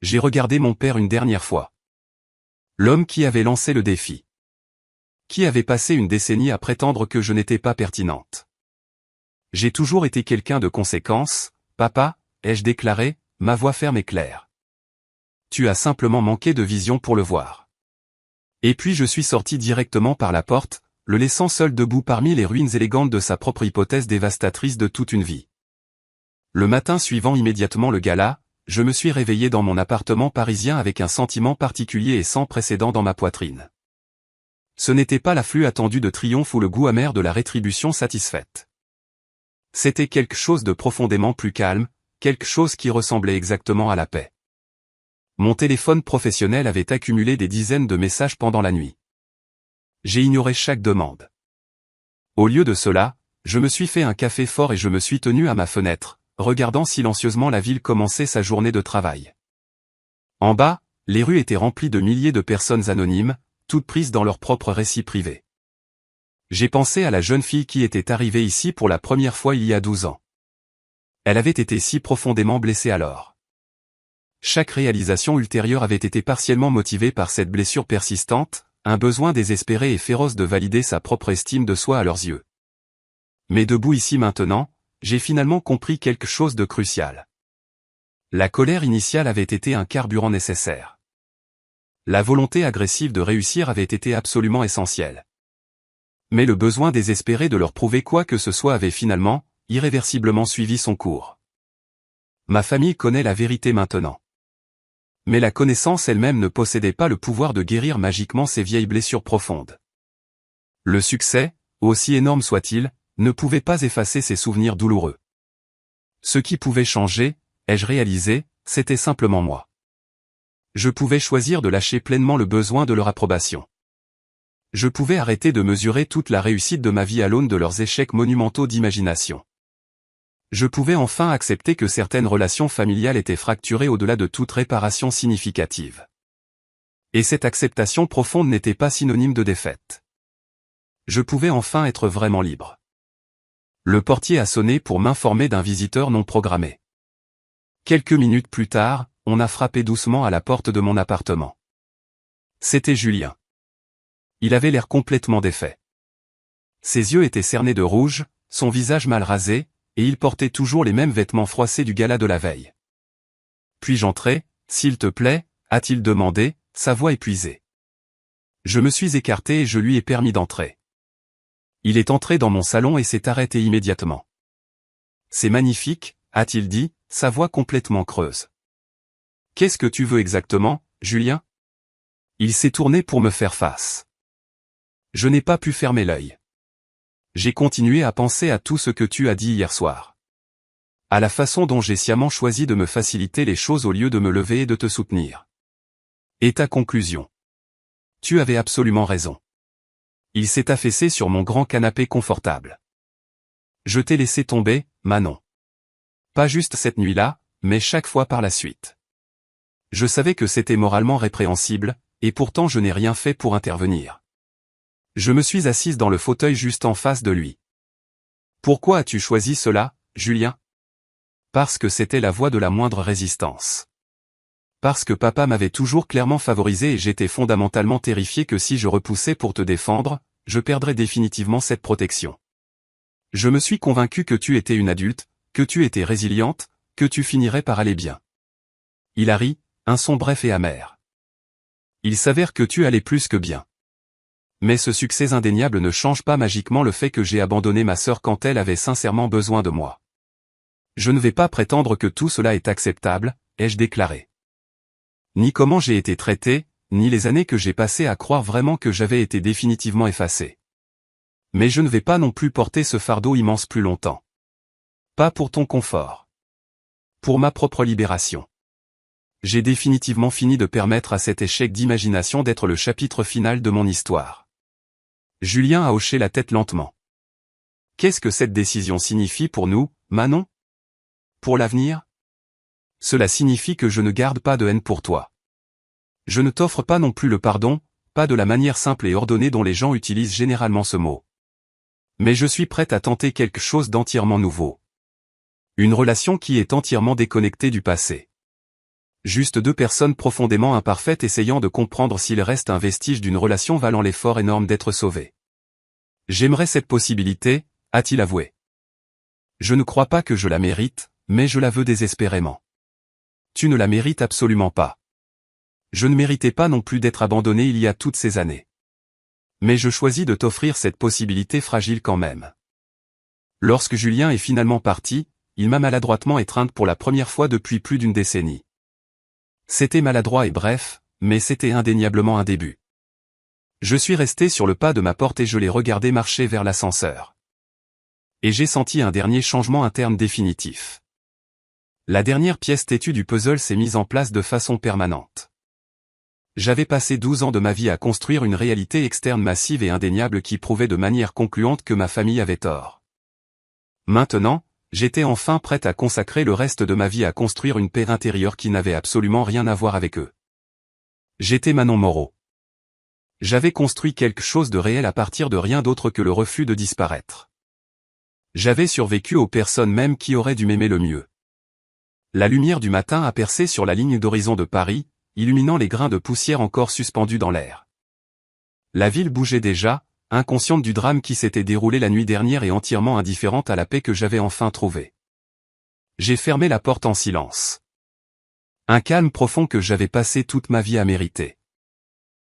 J'ai regardé mon père une dernière fois. L'homme qui avait lancé le défi. Qui avait passé une décennie à prétendre que je n'étais pas pertinente. J'ai toujours été quelqu'un de conséquence, papa, ai-je déclaré, ma voix ferme et claire. Tu as simplement manqué de vision pour le voir. Et puis je suis sorti directement par la porte, le laissant seul debout parmi les ruines élégantes de sa propre hypothèse dévastatrice de toute une vie. Le matin suivant immédiatement le gala, je me suis réveillé dans mon appartement parisien avec un sentiment particulier et sans précédent dans ma poitrine. Ce n'était pas l'afflux attendu de triomphe ou le goût amer de la rétribution satisfaite. C'était quelque chose de profondément plus calme, quelque chose qui ressemblait exactement à la paix. Mon téléphone professionnel avait accumulé des dizaines de messages pendant la nuit. J'ai ignoré chaque demande. Au lieu de cela, je me suis fait un café fort et je me suis tenu à ma fenêtre, regardant silencieusement la ville commencer sa journée de travail. En bas, les rues étaient remplies de milliers de personnes anonymes, toutes prises dans leur propre récit privé. J'ai pensé à la jeune fille qui était arrivée ici pour la première fois il y a 12 ans. Elle avait été si profondément blessée alors. Chaque réalisation ultérieure avait été partiellement motivée par cette blessure persistante, un besoin désespéré et féroce de valider sa propre estime de soi à leurs yeux. Mais debout ici maintenant, j'ai finalement compris quelque chose de crucial. La colère initiale avait été un carburant nécessaire. La volonté agressive de réussir avait été absolument essentielle. Mais le besoin désespéré de leur prouver quoi que ce soit avait finalement, irréversiblement suivi son cours. Ma famille connaît la vérité maintenant. Mais la connaissance elle-même ne possédait pas le pouvoir de guérir magiquement ces vieilles blessures profondes. Le succès, aussi énorme soit-il, ne pouvait pas effacer ces souvenirs douloureux. Ce qui pouvait changer, ai-je réalisé, c'était simplement moi. Je pouvais choisir de lâcher pleinement le besoin de leur approbation. Je pouvais arrêter de mesurer toute la réussite de ma vie à l'aune de leurs échecs monumentaux d'imagination. Je pouvais enfin accepter que certaines relations familiales étaient fracturées au-delà de toute réparation significative. Et cette acceptation profonde n'était pas synonyme de défaite. Je pouvais enfin être vraiment libre. Le portier a sonné pour m'informer d'un visiteur non programmé. Quelques minutes plus tard, on a frappé doucement à la porte de mon appartement. C'était Julien. Il avait l'air complètement défait. Ses yeux étaient cernés de rouge, son visage mal rasé, et il portait toujours les mêmes vêtements froissés du gala de la veille. « Puis-je entrer, s'il te plaît » a-t-il demandé, sa voix épuisée. Je me suis écarté et je lui ai permis d'entrer. Il est entré dans mon salon et s'est arrêté immédiatement. « C'est magnifique » a-t-il dit, sa voix complètement creuse. « Qu'est-ce que tu veux exactement, Julien ?» Il s'est tourné pour me faire face. Je n'ai pas pu fermer l'œil. J'ai continué à penser à tout ce que tu as dit hier soir. À la façon dont j'ai sciemment choisi de me faciliter les choses au lieu de me lever et de te soutenir. Et ta conclusion. Tu avais absolument raison. Il s'est affaissé sur mon grand canapé confortable. Je t'ai laissé tomber, Manon. Pas juste cette nuit-là, mais chaque fois par la suite. Je savais que c'était moralement répréhensible, et pourtant je n'ai rien fait pour intervenir. Je me suis assise dans le fauteuil juste en face de lui. Pourquoi as-tu choisi cela, Julien ? Parce que c'était la voie de la moindre résistance. Parce que papa m'avait toujours clairement favorisé et j'étais fondamentalement terrifié que si je repoussais pour te défendre, je perdrais définitivement cette protection. Je me suis convaincu que tu étais une adulte, que tu étais résiliente, que tu finirais par aller bien. Il a ri, un son bref et amer. Il s'avère que tu allais plus que bien. Mais ce succès indéniable ne change pas magiquement le fait que j'ai abandonné ma sœur quand elle avait sincèrement besoin de moi. Je ne vais pas prétendre que tout cela est acceptable, ai-je déclaré. Ni comment j'ai été traité, ni les années que j'ai passées à croire vraiment que j'avais été définitivement effacé. Mais je ne vais pas non plus porter ce fardeau immense plus longtemps. Pas pour ton confort. Pour ma propre libération. J'ai définitivement fini de permettre à cet échec d'imagination d'être le chapitre final de mon histoire. Julien a hoché la tête lentement. Qu'est-ce que cette décision signifie pour nous, Manon ? Pour l'avenir ? Cela signifie que je ne garde pas de haine pour toi. Je ne t'offre pas non plus le pardon, pas de la manière simple et ordonnée dont les gens utilisent généralement ce mot. Mais je suis prête à tenter quelque chose d'entièrement nouveau. Une relation qui est entièrement déconnectée du passé. Juste deux personnes profondément imparfaites essayant de comprendre s'il reste un vestige d'une relation valant l'effort énorme d'être sauvées. J'aimerais cette possibilité, a-t-il avoué. Je ne crois pas que je la mérite, mais je la veux désespérément. Tu ne la mérites absolument pas. Je ne méritais pas non plus d'être abandonné il y a toutes ces années. Mais je choisis de t'offrir cette possibilité fragile quand même. Lorsque Julien est finalement parti, il m'a maladroitement étreinte pour la première fois depuis plus d'une décennie. C'était maladroit et bref, mais c'était indéniablement un début. Je suis resté sur le pas de ma porte et je l'ai regardé marcher vers l'ascenseur. Et j'ai senti un dernier changement interne définitif. La dernière pièce têtue du puzzle s'est mise en place de façon permanente. J'avais passé 12 ans de ma vie à construire une réalité externe massive et indéniable qui prouvait de manière concluante que ma famille avait tort. Maintenant, j'étais enfin prête à consacrer le reste de ma vie à construire une paix intérieure qui n'avait absolument rien à voir avec eux. J'étais Manon Moreau. J'avais construit quelque chose de réel à partir de rien d'autre que le refus de disparaître. J'avais survécu aux personnes même qui auraient dû m'aimer le mieux. La lumière du matin a percé sur la ligne d'horizon de Paris, illuminant les grains de poussière encore suspendus dans l'air. La ville bougeait déjà, inconsciente du drame qui s'était déroulé la nuit dernière et entièrement indifférente à la paix que j'avais enfin trouvée. J'ai fermé la porte en silence. Un calme profond que j'avais passé toute ma vie à mériter.